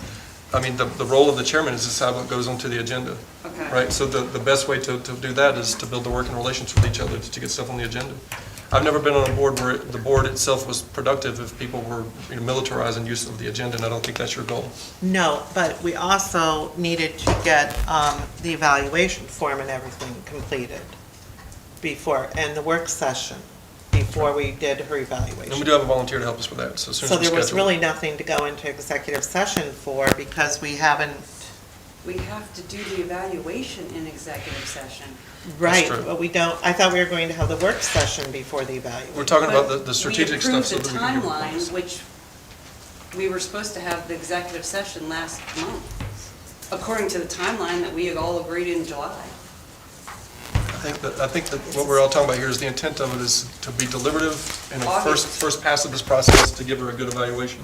I mean, the role of the chairman is to decide what goes onto the agenda. Okay. Right? So the best way to do that is to build the working relations with each other to get stuff on the agenda. I've never been on a board where the board itself was productive if people were militarizing use of the agenda, and I don't think that's your goal. No, but we also needed to get the evaluation form and everything completed before, and the work session, before we did her And we evaluation. do have a volunteer to help us with that, so as soon as So we there was schedule it. really nothing to go into executive session for because we haven't We have to do the evaluation in executive session. Right, true. but we don't, I thought we were going to have the work session before the evaluation. We're talking about the strategic stuff so We that approved we the can give timeline, reports. which we were supposed to have the executive session last month, according to the timeline that we had all agreed in July. I think that what we're all talking about here is the intent of it is to be deliberative in a August. first pass of this process to give her a good evaluation.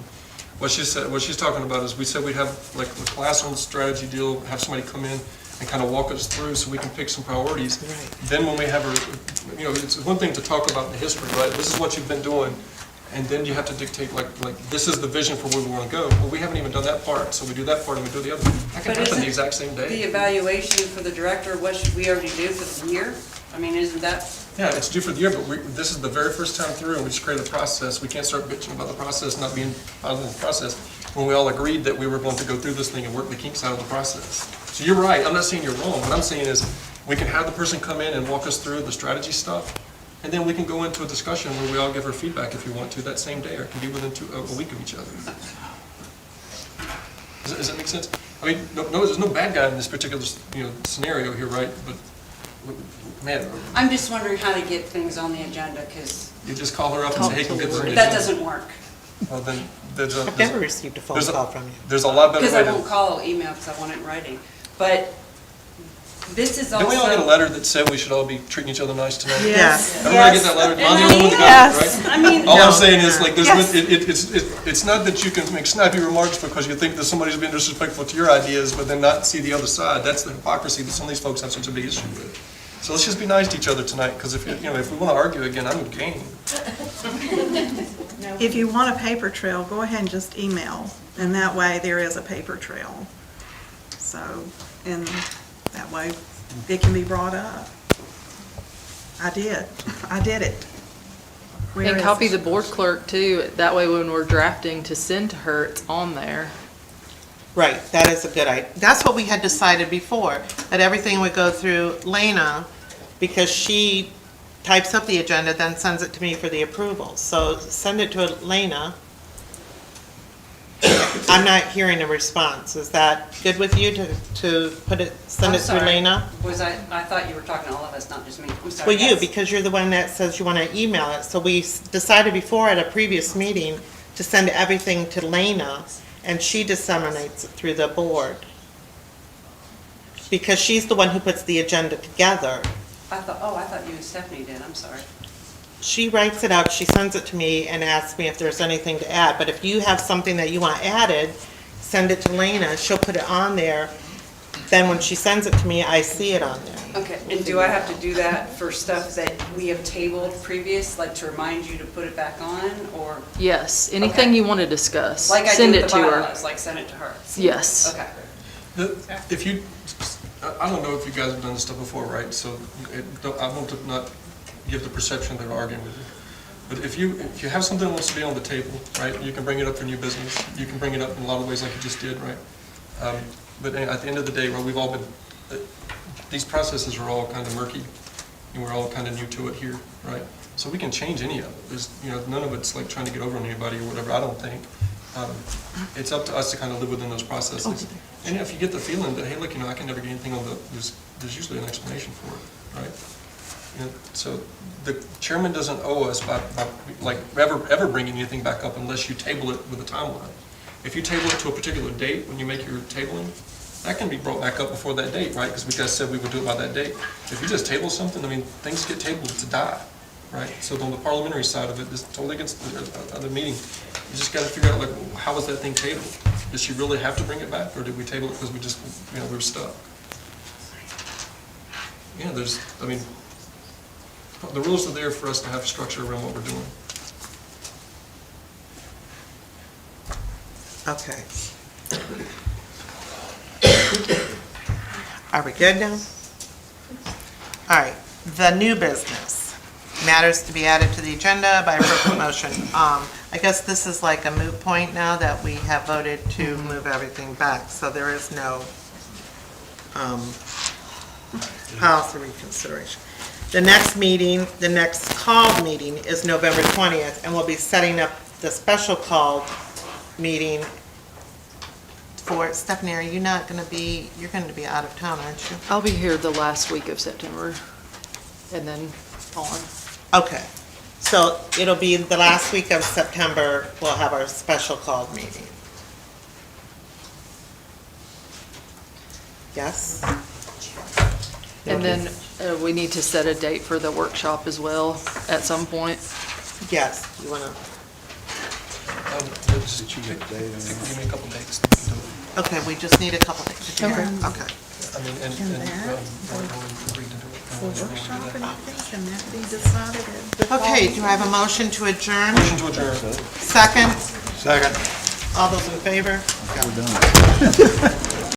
What she said, what she's talking about is, we said we'd have like a classroom strategy deal, have somebody come in and kind of walk us through so we can pick some priorities. Right. Then when we have her, it's one thing to talk about the history, right? This is what you've been doing, and then you have to dictate like this is the vision for where we want to go. Well, we haven't even done that part, so we do that part and we do the other. That can But happen isn't the exact same day. The evaluation for the director, what should we already do for the year? I mean, isn't that? Yeah, it's due for the year, but this is the very first time through, and we just created a process. We can't start bitching about the process not being part of the process when we all agreed that we were going to go through this thing and work the kinks out of the process. So you're right, I'm not saying you're wrong. What I'm saying is, we can have the person come in and walk us through the strategy stuff, and then we can go into a discussion where we all give her feedback if you want to that same day, or it can be within a week of each other. Does that make sense? I mean, no, there's no bad guy in this particular, scenario here, right? But, man, I'm just wondering how to get things on the agenda, because you just call her up and say, hey, can we get this on the that agenda? doesn't work. Well, then, I've never received a phone call from you. There's a lot better Because way I to. won't call or email, because I want it in writing. But this is also. Didn't we all get a letter that said we should all be treating each other nice tonight? Yes. Everybody get that letter? I'm the only one that got it, right? I mean. All I'm saying is, like, there's, Yes. it's not that you can make snappy remarks because you think that somebody's being disrespectful to your ideas, but then not see the other side. That's the hypocrisy that some of these folks have such a big issue with. So let's just be nice to each other tonight, because if we want to argue again, I'm game. If you want a paper trail, go ahead and just email, and that way there is a paper trail. So, and that way it can be brought up. I did it. Where And is copy it? the board clerk too, that way when we're drafting to send to her, it's on there. Right, that is a good idea. That's what we had decided before, that everything would go through Lena, because she types up the agenda, then sends it to me for the approval. So send it to Lena. I'm not hearing a response. Is that good with you to send it through Lena? I thought you were talking to all of us, not just me. I'm sorry. Well, you, Yes. because you're the one that says you want to email it. So we decided before at a previous meeting to send everything to Lena, and she disseminates it through the board. Because she's the one who puts the agenda together. I thought you and Stephanie did, I'm sorry. She writes it out, she sends it to me and asks me if there's anything to add. But if you have something that you want added, send it to Lena, she'll put it on there. Then when she sends it to me, I see it on there. Okay, and do I have to do that for stuff that we have tabled previous, like to remind you to put it back on, or? Yes, anything you want to discuss, Like I send did it with to the her. bylaws, like send it to her? Yes. Okay. If you, I don't know if you guys have done this stuff before, right? So I want to not give the perception that I'm arguing with you. But if you have something that wants to be on the table, right, you can bring it up for new business. You can bring it up in a lot of ways like you just did, right? But at the end of the day, we've all been, these processes are all kind of murky, and we're all kind of new to it here, right? So we can change any of it. There's, none of it's like trying to get over on anybody or whatever, I don't think. It's up to us to kind of live within those processes. And if you get the feeling that, hey, look, I can never get anything on there's usually an explanation for it, right? So the chairman doesn't owe us by like ever bringing anything back up unless you table it with a timeline. If you table it to a particular date when you make your tabling, that can be brought back up before that date, right? Because we guys said we would do it by that date. If you just table something, things get tabled to die, right? So on the parliamentary side of it, this is totally against the other meeting. You just got to figure out, like, how was that thing tabled? Did she really have to bring it back, or did we table it because we just, we were stuck? Yeah, the rules are there for us to have structure around what we're doing. Okay. Are we good now? All right, the new business. Matters to be added to the agenda by appropriate motion. I guess this is like a moot point now that we have voted to move everything back, so there is no policy reconsideration. The next meeting, the next called meeting is November 20th, and we'll be setting up the special called meeting for, Stephanie, are you not going to be, you're going to be out of town, aren't you? I'll be here the last week of September and then on. Okay, so it'll be the last week of September, we'll have our special called meeting. Yes? And then we need to set a date for the workshop as well at some point. Yes, you want to, Give me a couple dates. okay, we just need a couple things to do. Okay. Okay. I mean, and agreed to do it. Workshop, and I think, can that be decided at the Okay, do I have a motion to adjourn? Motion to adjourn. Second? Second. All those in favor? We're done.